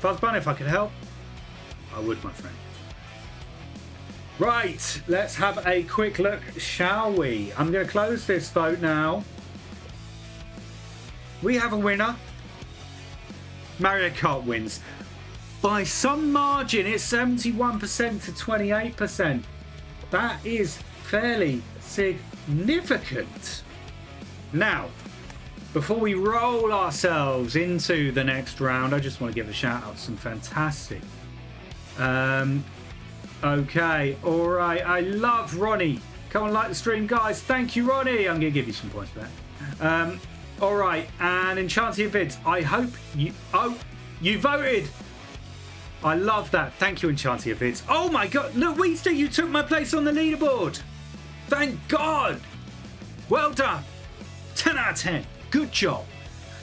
Fuzzbun, if I could help, I would, my friend. Right, let's have a quick look, shall we? I'm going to close this vote now. We have a winner. Mario Kart wins. By some margin, it's 71% to 28%. That is fairly significant. Now, before we roll ourselves into the next round, I just want to give a shout out to some fantastic. Okay, all right. I love Ronnie. Come on, like the stream, guys. Thank you, Ronnie. I'm going to give you some points for that. All right, and Enchanted Vids, I hope you. Oh, you voted. I love that. Thank you, Enchanted Vids. Oh my God, look, Weester, you took my place on the leaderboard. Thank God. Well done. 10 out of 10. Good job.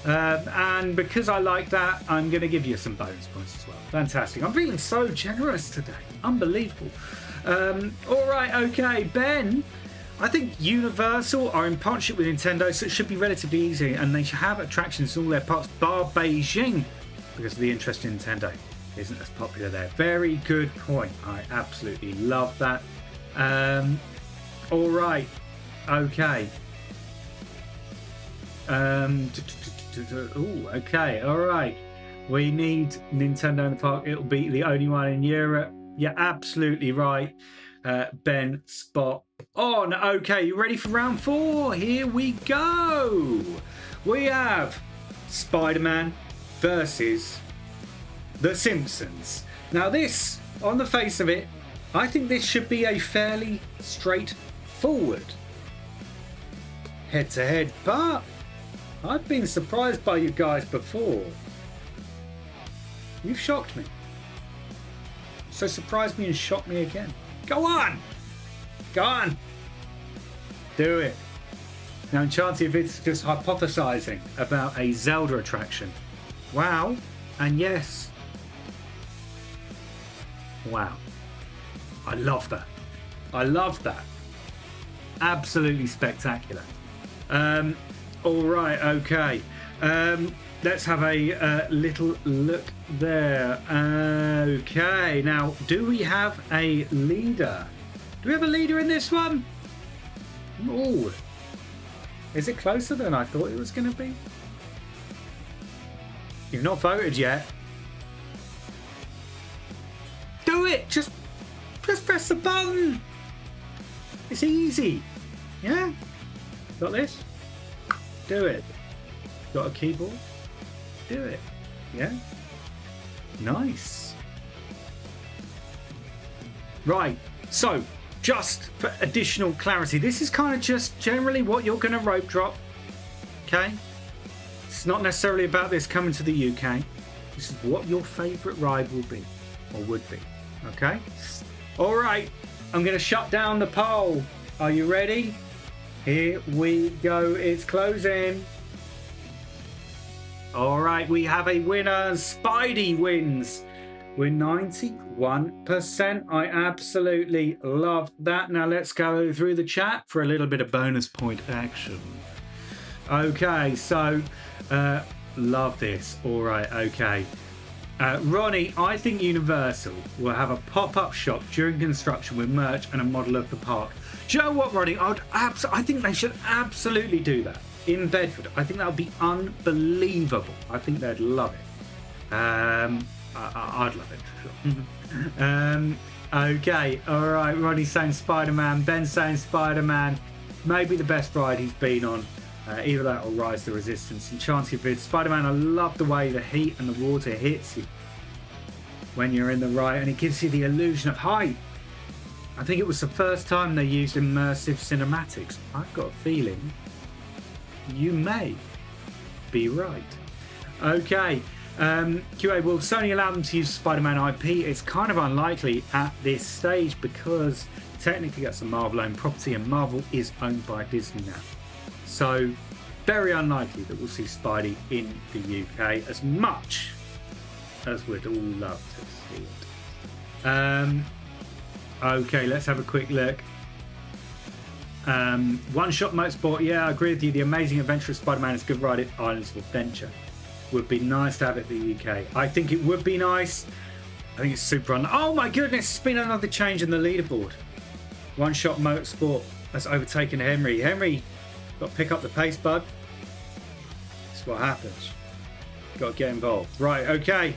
And because I like that, I'm going to give you some bonus points as well. Fantastic. I'm feeling so generous today. Unbelievable. All right. Okay. Ben, I think Universal are in partnership with Nintendo, so it should be relatively easy. And they should have attractions in all their parts, bar Beijing, because of the interest in Nintendo isn't as popular there. Very good point. I absolutely love that. All right. Okay. Okay. All right. We need Nintendo in the park. It'll be the only one in Europe. You're absolutely right. Ben, spot on. Okay, you ready for round 4? Here we go. We have Spider-Man versus The Simpsons. Now this, on the face of it, I think this should be a fairly straightforward head-to-head, but I've been surprised by you guys before. You've shocked me. So surprise me and shock me again. Go on! Go on! Do it. Now, Enchanted, if it's just hypothesizing about a Zelda attraction. Wow. And yes. Wow. I love that. I love that. Absolutely spectacular. All right, okay. Let's have a little look there. Okay, now, do we have a leader? Do we have a leader in this one? Oh, is it closer than I thought it was going to be? You've not voted yet. Do it! Just press the button. It's easy. Yeah? Got this? Do it. Got a keyboard? Do it. Yeah? Nice. Right. So, just for additional clarity, this is kind of just generally what you're going to rope drop. Okay? It's not necessarily about this coming to the UK. This is what your favourite ride will be, or would be. Okay? All right. I'm going to shut down the poll. Are you ready? Here we go. It's closing. All right, we have a winner. Spidey wins. We're 91%. I absolutely love that. Now let's go through the chat for a little bit of bonus point action. Okay, so love this. All right, okay. Ronnie, I think Universal will have a pop-up shop during construction with merch and a model of the park. Do you know what, Ronnie? I think they should absolutely do that in Bedford. I think that would be unbelievable. I think they'd love it. I'd love it for sure. Okay, all right. Ronnie's saying Spider-Man. Ben's saying Spider-Man. Maybe the best ride he's been on. Either that or Rise the Resistance. And Chance of Vid. Spider-Man, I love the way the heat and the water hits you when you're in the ride, and it gives you the illusion of height. I think it was the first time they used immersive cinematics. I've got a feeling you may be right. Okay. QA, will Sony allow them to use Spider-Man IP? It's kind of unlikely at this stage because technically that's a Marvel-owned property and Marvel is owned by Disney now. So very unlikely that we'll see Spidey in the UK as much as we'd all love to see it. Okay, let's have a quick look. One Shot Motorsport, yeah, I agree with you. The Amazing Adventure of Spider-Man is a good ride at Islands of Adventure. Would be nice to have it in the UK. I think it would be nice. I think it's super oh my goodness, it's been another change in the leaderboard. One Shot Motorsport has overtaken Henry. Henry, got to pick up the pace, bud. That's what happens. Got to get involved. Right, okay.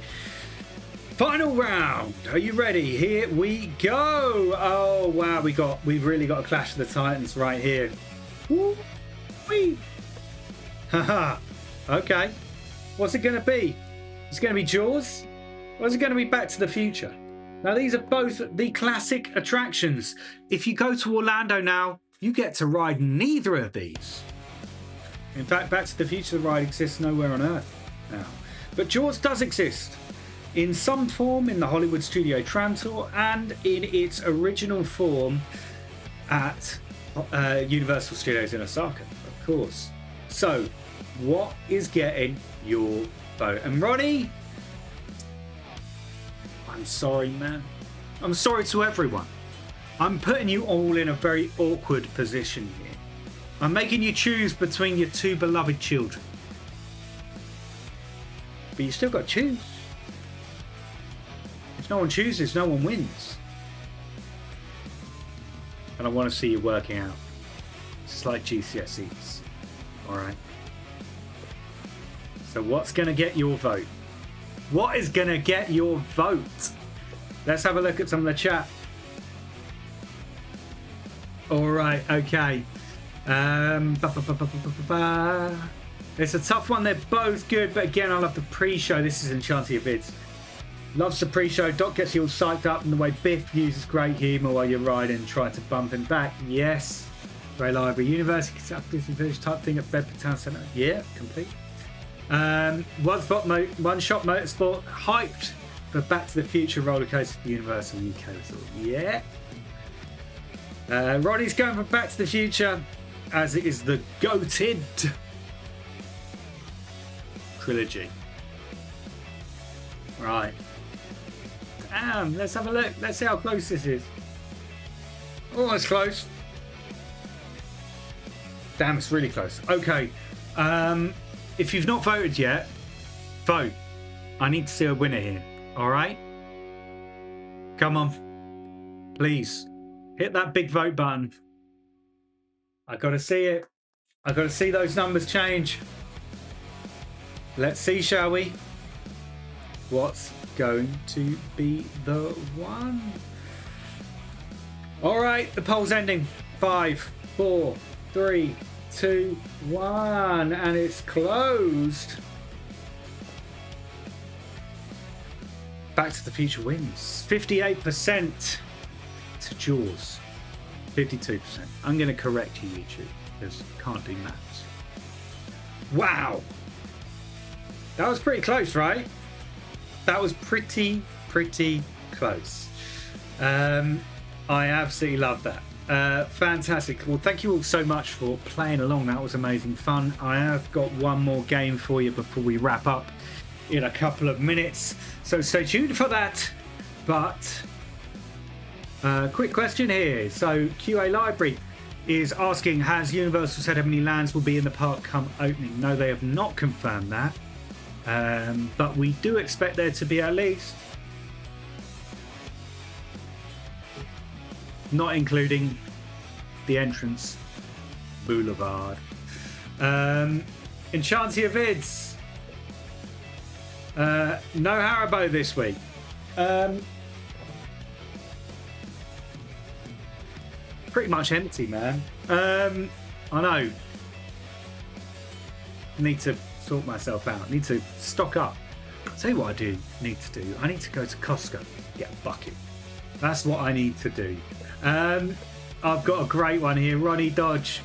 Final round. Are you ready? Here we go. Oh wow, we've really got a Clash of the Titans right here. Woo wee. Haha. Okay. What's it going to be? Is it going to be Jaws? Or is it going to be Back to the Future? Now, these are both the classic attractions. If you go to Orlando now, you get to ride neither of these. In fact, Back to the Future ride exists nowhere on Earth now. But Jaws does exist in some form in the Hollywood Studio Tram Tour and in its original form at Universal Studios in Osaka, of course. So, what is getting your vote? And Ronnie, I'm sorry, man. I'm sorry to everyone. I'm putting you all in a very awkward position here. I'm making you choose between your two beloved children. But you still got to choose. If no one chooses, no one wins. And I want to see you working out. It's like GCSEs. Alright. So what's going to get your vote? What is going to get your vote? Let's have a look at some of the chat. Alright, okay. It's a tough one. They're both good, but again, I love the pre-show. This is Enchanted Vids. Loves the pre-show. Doc gets you all psyched up, and the way Biff uses great humour while you're riding, trying to bump him back. Yes. Ray Library. University Disney Village type thing at Bedford Town Centre. Yeah, complete. One Shot Motorsport. Hyped for Back to the Future roller coaster at Universal UK Resort. Yeah. Ronnie's going for Back to the Future, as it is the goated trilogy. Right. Damn, let's have a look. Let's see how close this is. Oh, it's close. Damn, it's really close. Okay. If you've not voted yet, vote. I need to see a winner here. All right? Come on. Please. Hit that big vote button. I got to see it. I got to see those numbers change. Let's see, shall we? What's going to be the one? All right, the poll's ending. 5, 4, 3, 2, 1, and it's closed. Back to the Future wins. 58% to Jaws. 52%. I'm going to correct you, YouTube, because I can't do maths. Wow. That was pretty close, right? That was pretty close. I absolutely love that. Fantastic. Well, thank you all so much for playing along. That was amazing fun. I have got one more game for you before we wrap up in a couple of minutes. So stay tuned for that. But quick question here. So QA Library is asking, has Universal said how many lands will be in the park come opening? No, they have not confirmed that. But we do expect there to be at least, not including the entrance boulevard. Enchantia Vids. No Haribo this week. Pretty much empty, man. I know. Need to sort myself out. Need to stock up. I'll tell you what I do need to do. I need to go to Costco, get a bucket. That's what I need to do. I've got a great one here. Ronnie Dodge.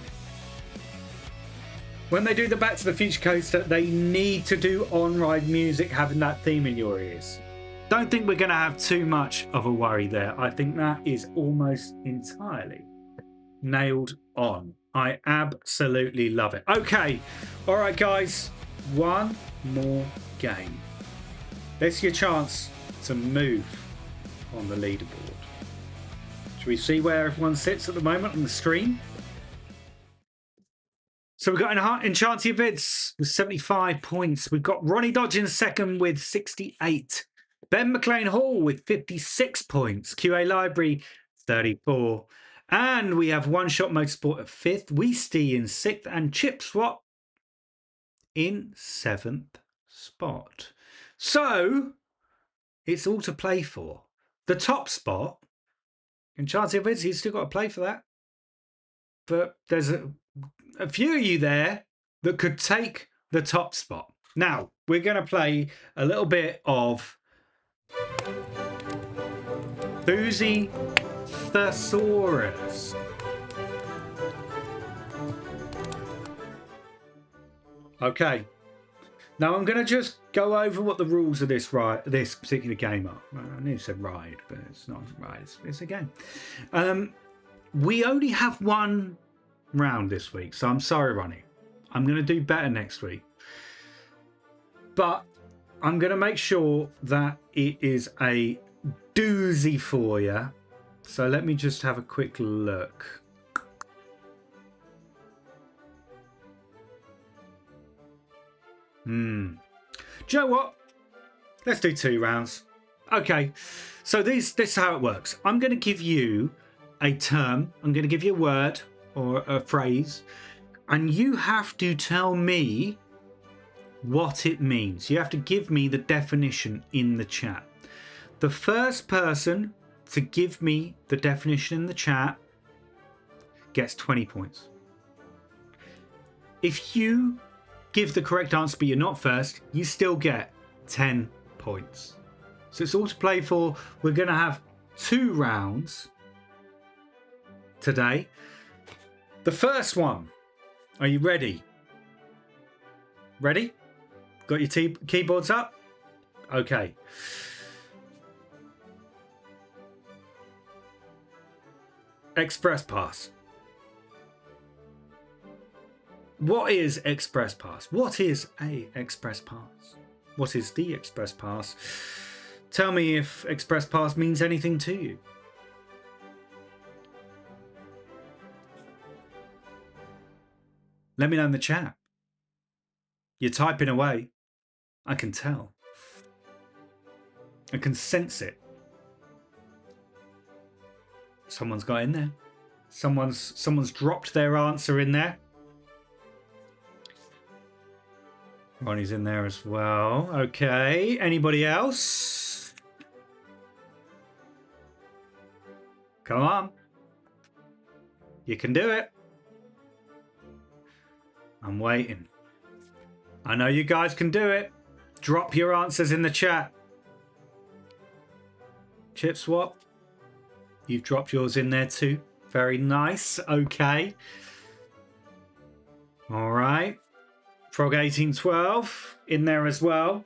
When they do the Back to the Future coaster, they need to do on-ride music, having that theme in your ears. Don't think we're going to have too much of a worry there. I think that is almost entirely nailed on. I absolutely love it. Okay. All right, guys. One more game. This is your chance to move on the leaderboard. Should we see where everyone sits at the moment on the screen? So we've got Enchantia Vids with 75 points. We've got Ronnie Dodge in second with 68. Ben McLean Hall with 56 points. QA Library, 34. And we have One Shot Motorsport at 5th. Weesty in 6th. And Chip Swap in 7th spot. So it's all to play for. The top spot, Enchantia Vids, you've still got to play for that. But there's a few of you there that could take the top spot. Now, we're going to play a little bit of Boozy Thesaurus. Okay. Now, I'm going to just go over what the rules of this particular game are. I knew it said ride, but it's not a ride. It's a game. We only have one round this week, so I'm sorry, Ronnie. I'm going to do better next week. But I'm going to make sure that it is a doozy for you. So let me just have a quick look. Do you know what? Let's do 2 rounds. Okay, so this is how it works. I'm going to give you a term. I'm going to give you a word or a phrase, and you have to tell me what it means. You have to give me the definition in the chat. The first person to give me the definition in the chat gets 20 points. If you give the correct answer but you're not first, you still get 10 points. So it's all to play for. We're going to have 2 rounds today. The first one. Are you ready? Ready? Got your keyboards up? Okay. Express Pass. What is Express Pass? What is a Express Pass? What is the Express Pass? Tell me if Express Pass means anything to you. Let me know in the chat. You're typing away. I can tell. I can sense it. Someone's got in there. Someone's dropped their answer in there. Ronnie's in there as well. Okay. Anybody else? Come on. You can do it. I'm waiting. I know you guys can do it. Drop your answers in the chat. Chip Swap. You've dropped yours in there too. Very nice. Okay. All right. Frog 1812 in there as well.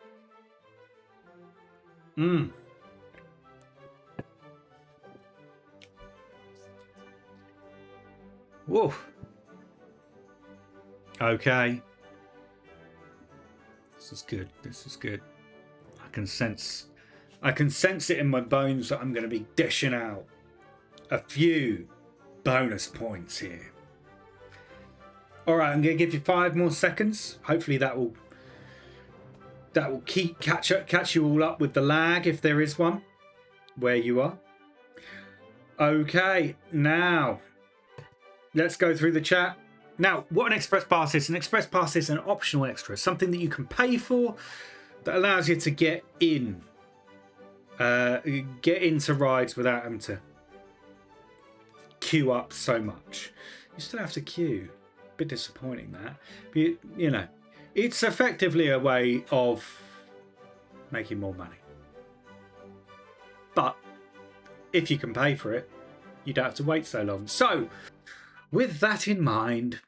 Whoa. Okay. This is good. This is good. I can sense it in my bones that I'm going to be dishing out a few bonus points here. All right, I'm going to give you 5 more seconds. Hopefully that will catch you all up with the lag, if there is one, where you are. Okay, now let's go through the chat. Now, what an express pass is. An express pass is an optional extra, something that you can pay for that allows you to get into rides without having to queue up so much. You still have to queue. A bit disappointing that. But, you know, it's effectively a way of making more money. But if you can pay for it, you don't have to wait so long. So, with that in mind,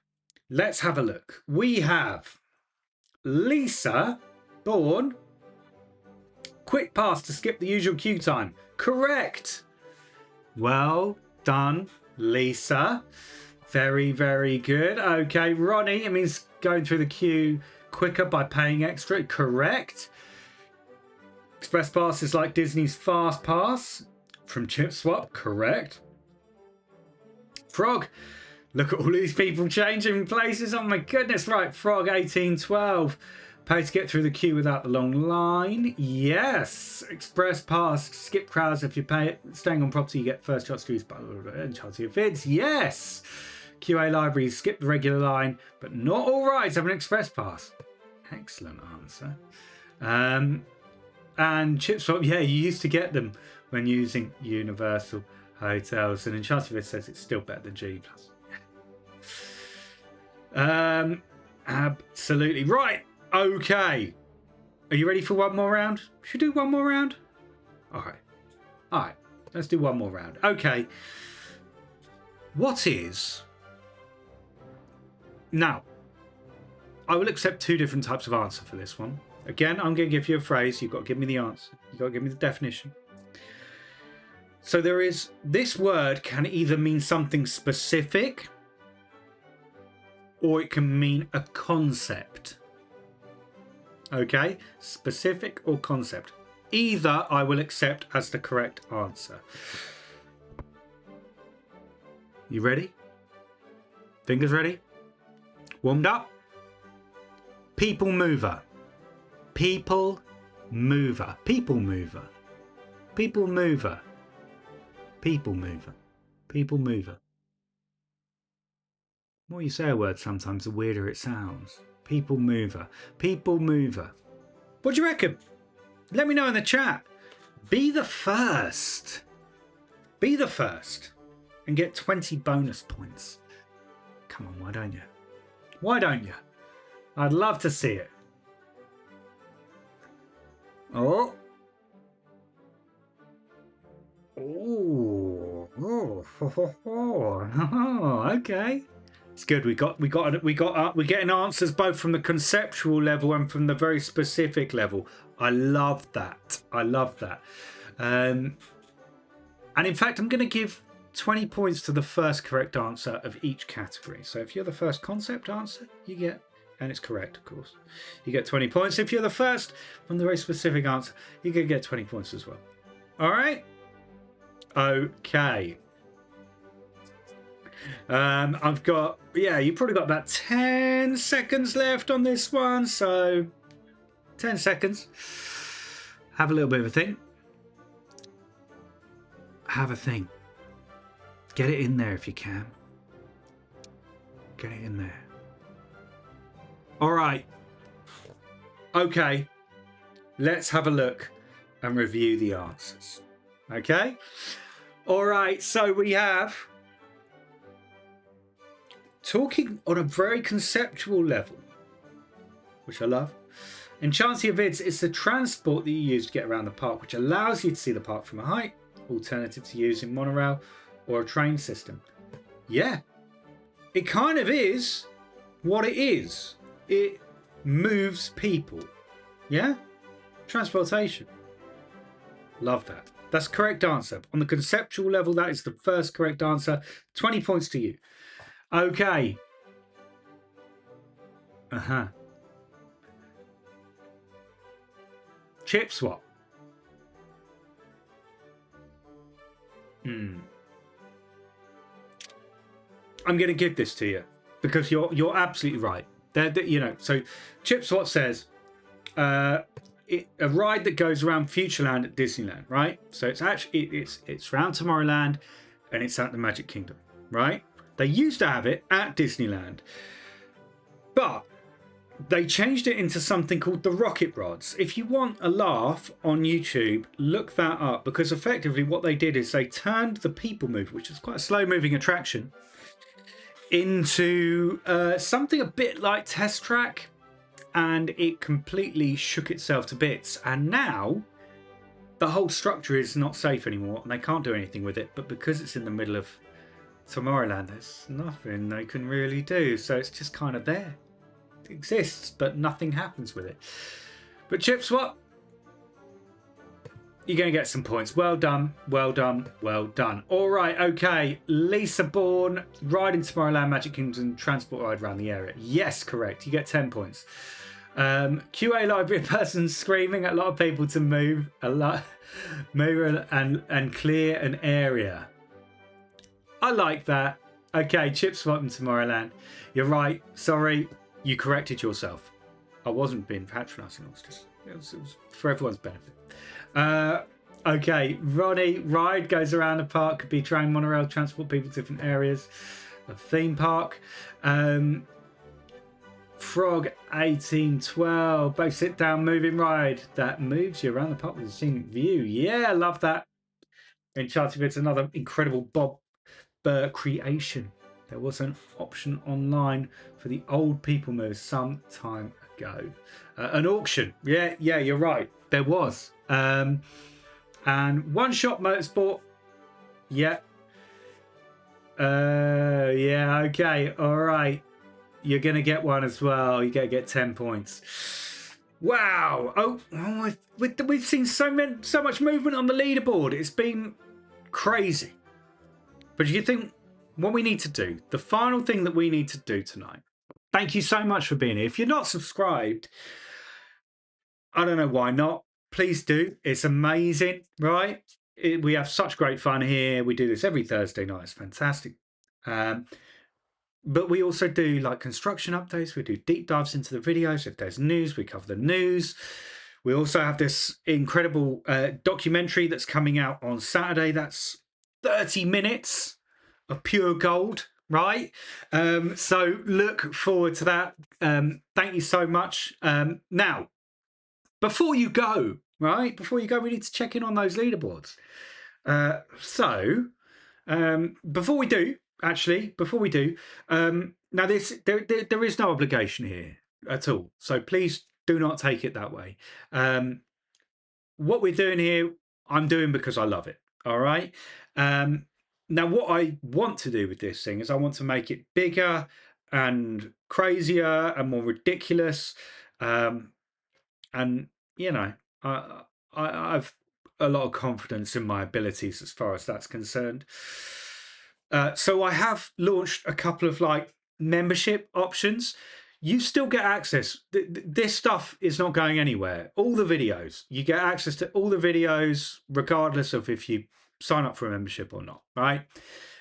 let's have a look. We have Lisa Bourne. Quick pass to skip the usual queue time. Correct. Well done, Lisa. Very, very good. Okay, Ronnie, it means going through the queue quicker by paying extra. Correct. Express pass is like Disney's Fast Pass from Chip Swap. Correct. Frog, look at all these people changing places. Oh my goodness. Right, Frog 1812. Pay to get through the queue without the long line. Yes. Express pass, skip crowds. If you pay it, staying on property, you get first shots to use and chance of your vids. Yes. QA libraries, skip the regular line, but not all rides have an express pass. Excellent answer. And chip swap, yeah, you used to get them when using Universal Hotels, and Enchanted says it's still better than G+. Absolutely. Right. Okay. Are you ready for one more round? Should we do one more round? All right. All right. Let's do one more round. Okay. What is... Now, I will accept 2 different types of answer for this one. Again, I'm going to give you a phrase. You've got to give me the answer. You've got to give me the definition. So there is... This word can either mean something specific, or it can mean a concept. Okay? Specific or concept. Either I will accept as the correct answer. You ready? Fingers ready? Warmed up? People mover. People mover. People mover. People mover. People mover. People mover. The more you say a word sometimes, the weirder it sounds. People mover. People mover. What do you reckon? Let me know in the chat. Be the first. Be the first. And get 20 bonus points. Come on, why don't you? Why don't you? I'd love to see it. Oh. Oh, okay. It's good. We're getting answers both from the conceptual level and from the very specific level. I love that. I love that. And in fact, I'm going to give 20 points to the first correct answer of each category. So if you're the first concept answer, you get, and it's correct, of course, you get 20 points. If you're the first from the very specific answer, you're going to get 20 points as well. All right. Okay. I've got, yeah, you've probably got about 10 seconds left on this one. So 10 seconds. Have a little bit of a think. Have a think. Get it in there if you can. Get it in there. All right. Okay. Let's have a look and review the answers. Okay. All right. So we have, talking on a very conceptual level, which I love. Enchanted Vids is the transport that you use to get around the park, which allows you to see the park from a height, alternative to using monorail or a train system. Yeah, it kind of is what it is. It moves people. Yeah, transportation. Love that. That's the correct answer. On the conceptual level, that is the first correct answer. 20 points to you. Okay. Chip swap. I'm going to give this to you because you're absolutely right. You know, so Chip Swap says a ride that goes around Futureland at Disneyland, right? So it's actually it's around Tomorrowland, and it's at the Magic Kingdom, right? They used to have it at Disneyland, but they changed it into something called the Rocket Rods. If you want a laugh on YouTube, look that up, because effectively what they did is they turned the People Mover, which is quite a slow moving attraction, into something a bit like Test Track, and it completely shook itself to bits. And now the whole structure is not safe anymore, and they can't do anything with it. But because it's in the middle of Tomorrowland, there's nothing they can really do. So it's just kind of there. It exists, but nothing happens with it. But Chip Swap, you're going to get some points. Well done, well done, well done. All right, okay. Lisa Bourne, riding Tomorrowland, Magic Kingdom, transport ride around the area. Yes, correct. You get 10 points. QA library person screaming at a lot of people to move and clear an area. I like that. Okay, Chip Swap in Tomorrowland. You're right. Sorry, you corrected yourself. I wasn't being patronising. It was for everyone's benefit. Okay, Ronnie, ride goes around the park, could be train, monorail, transport people to different areas of theme park. Frog 1812, both sit down moving ride that moves you around the park with a scenic view. Yeah, love that. Enchanted It's another incredible Bob Burr creation. There was an option online for the old People Mover some time ago. An auction. Yeah, you're right. There was. And One Shot Motorsport. Yeah. Yeah, okay. All right. You're going to get one as well. You're going to get 10 points. Wow. Oh, we've seen so much movement on the leaderboard. It's been crazy. But you think what we need to do, the final thing that we need to do tonight, thank you so much for being here. If you're not subscribed, I don't know why not. Please do. It's amazing, right? We have such great fun here. We do this every Thursday night. It's fantastic. But we also do like construction updates. We do deep dives into the videos. If there's news, we cover the news. We also have this incredible documentary that's coming out on Saturday. That's 30 minutes of pure gold, right? So look forward to that. Thank you so much. Now, before you go, we need to check in on those leaderboards. Before we do, now there is no obligation here at all. So please do not take it that way. What we're doing here, I'm doing because I love it. All right. Now, what I want to do with this thing is I want to make it bigger and crazier and more ridiculous. And you know, I've a lot of confidence in my abilities as far as that's concerned. So I have launched a couple of like membership options. You still get access. This stuff is not going anywhere. All the videos, you get access to all the videos, regardless of if you sign up for a membership or not, right?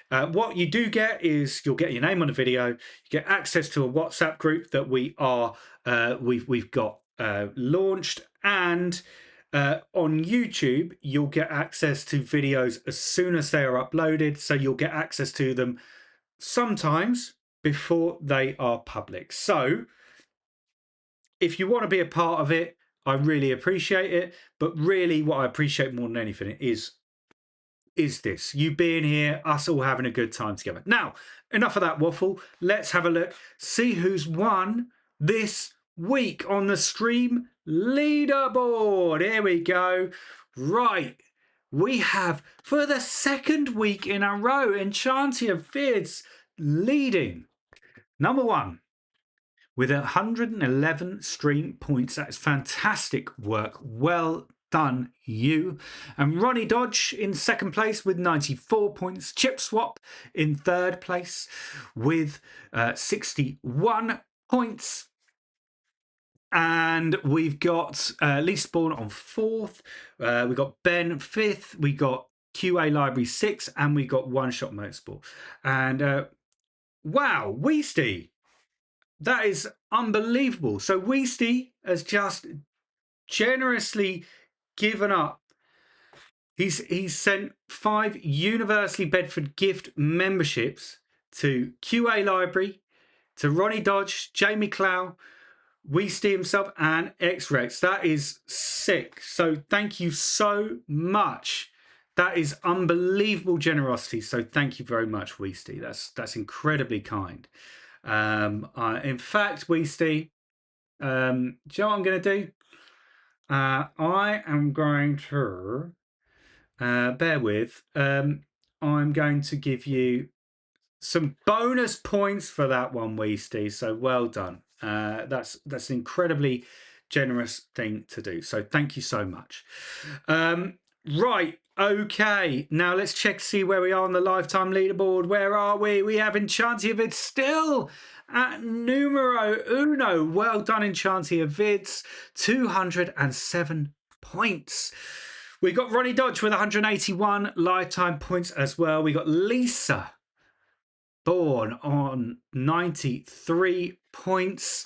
What you do get is you'll get your name on the video. You get access to a WhatsApp group that we've got launched, and on YouTube you'll get access to videos as soon as they are uploaded. So you'll get access to them sometimes before they are public. So if you want to be a part of it, I really appreciate it. But really what I appreciate more than anything is this, you being here, us all having a good time together. Now, enough of that waffle. Let's have a look, see who's won this week on the stream leaderboard. Here we go. Right, we have, for the second week in a row, Enchantia Vids leading. Number one, with 111 stream points. That is fantastic work. Well done, you. And Ronnie Dodge in second place with 94 points. Chip Swap in third place with 61 points. And we've got Lee Spawn on fourth. We've got Ben fifth. We got QA Library sixth. And we got One Shot Motorsport. And wow, Weasty. That is unbelievable. So Weasty has just generously given up. He's sent 5 Universally Bedford gift memberships to QA Library, to Ronnie Dodge, Jamie Clow, Weasty himself, and X-Rex. That is sick. So thank you so much. That is unbelievable generosity. So thank you very much, Weasty. That's incredibly kind. In fact, Weasty, do you know what I'm going to do? I am going to bear with. I'm going to give you some bonus points for that one, Weasty. So well done. That's an incredibly generous thing to do. So thank you so much. Right. Okay. Now let's check to see where we are on the lifetime leaderboard. Where are we? We have Enchantia Vids still at numero uno. Well done, Enchantia Vids. 207 points. We got Ronnie Dodge with 181 lifetime points as well. We got Lisa Born on 93 points.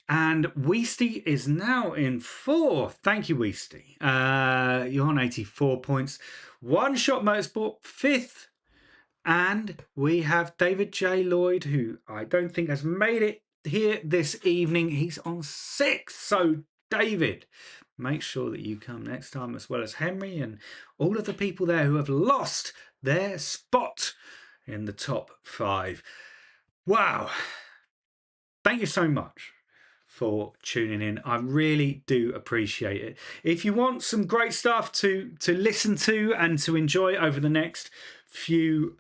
And Weasty is now in fourth. Thank you, Weasty. You're on 84 points. One Shot Motorsport, fifth. And we have David J. Lloyd, who I don't think has made it here this evening. He's on sixth. So, David, make sure that you come next time, as well as Henry and all of the people there who have lost their spot in the top 5. Wow. Thank you so much for tuning in. I really do appreciate it. If you want some great stuff to listen to and to enjoy over the next few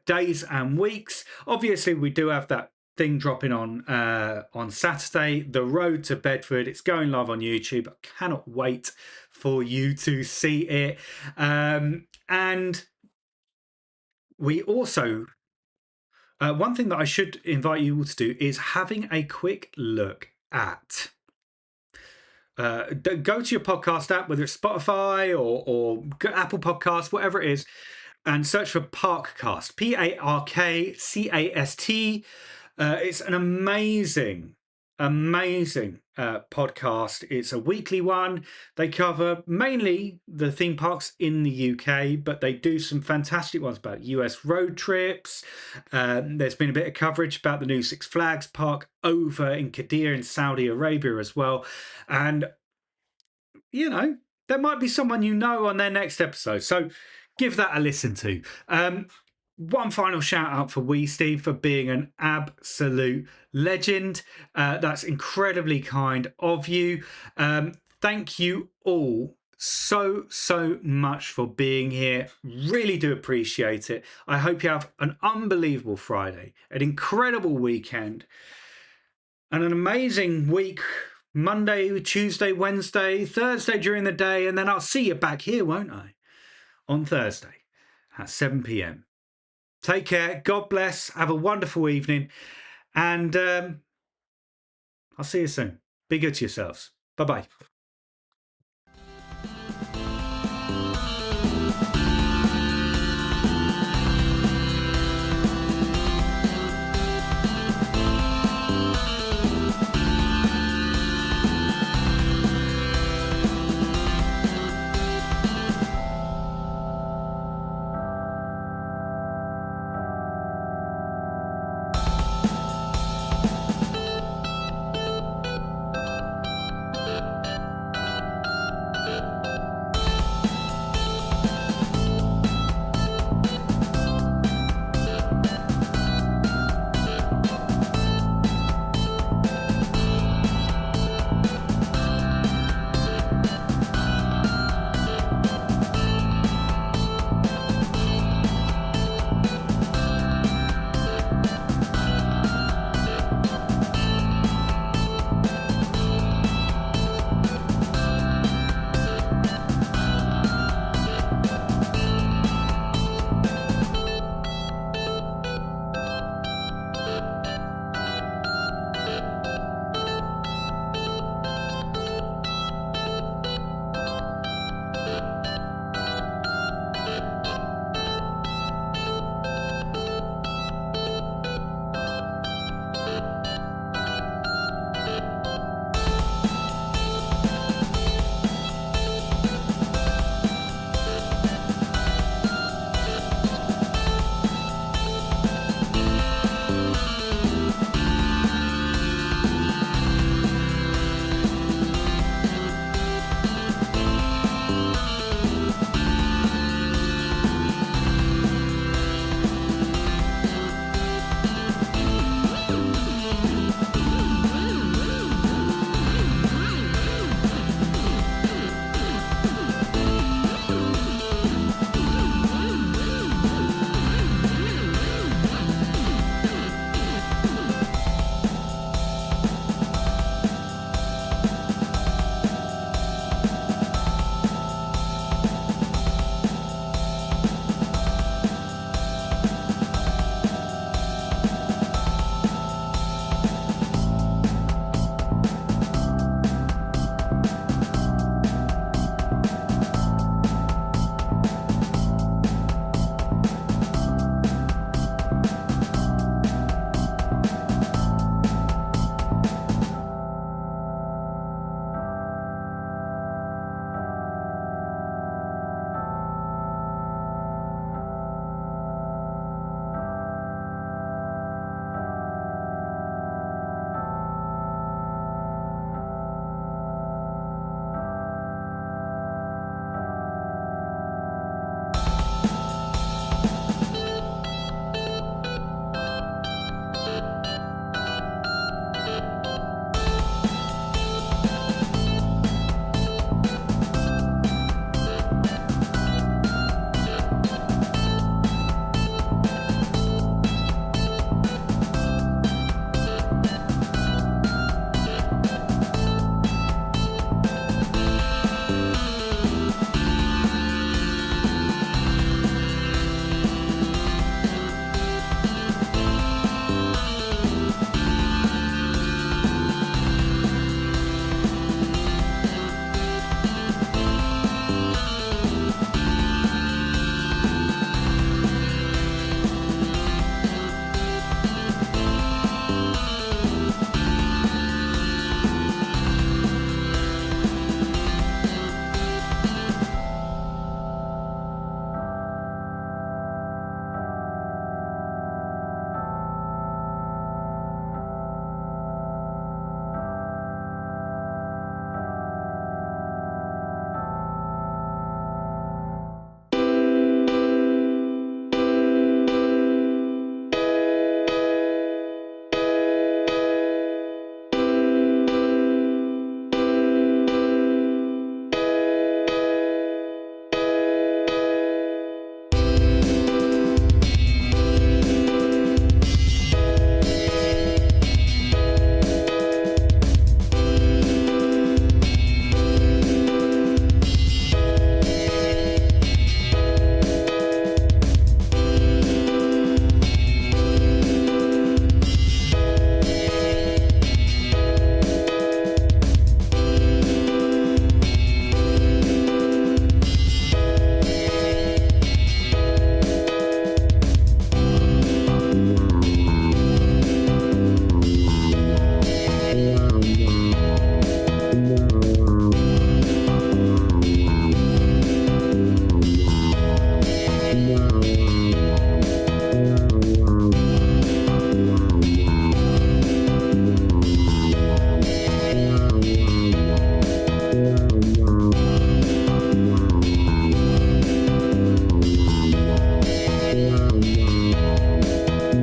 days and weeks, obviously we do have that thing dropping on Saturday, The Road to Bedford. It's going live on YouTube. I cannot wait for you to see it. And we also, one thing that I should invite you all to do is having a quick look at, go to your podcast app, whether it's Spotify or Apple Podcasts, whatever it is, and search for Parkcast, Parkcast. It's an amazing podcast. It's a weekly one. They cover mainly the theme parks in the UK, but they do some fantastic ones about US road trips. There's been a bit of coverage about the new Six Flags park over in Qadr in Saudi Arabia as well. And, you know, there might be someone you know on their next episode. So give that a listen to. One final shout out for Steve for being an absolute legend. That's incredibly kind of you. Thank you all so much for being here. Really do appreciate it. I hope you have an unbelievable Friday, an incredible weekend, and an amazing week. Monday, Tuesday, Wednesday, Thursday during the day, and then I'll see you back here, won't I? On Thursday at 7 p.m. Take care. God bless. Have a wonderful evening. And I'll see you soon. Be good to yourselves. Bye-bye.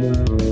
Yeah.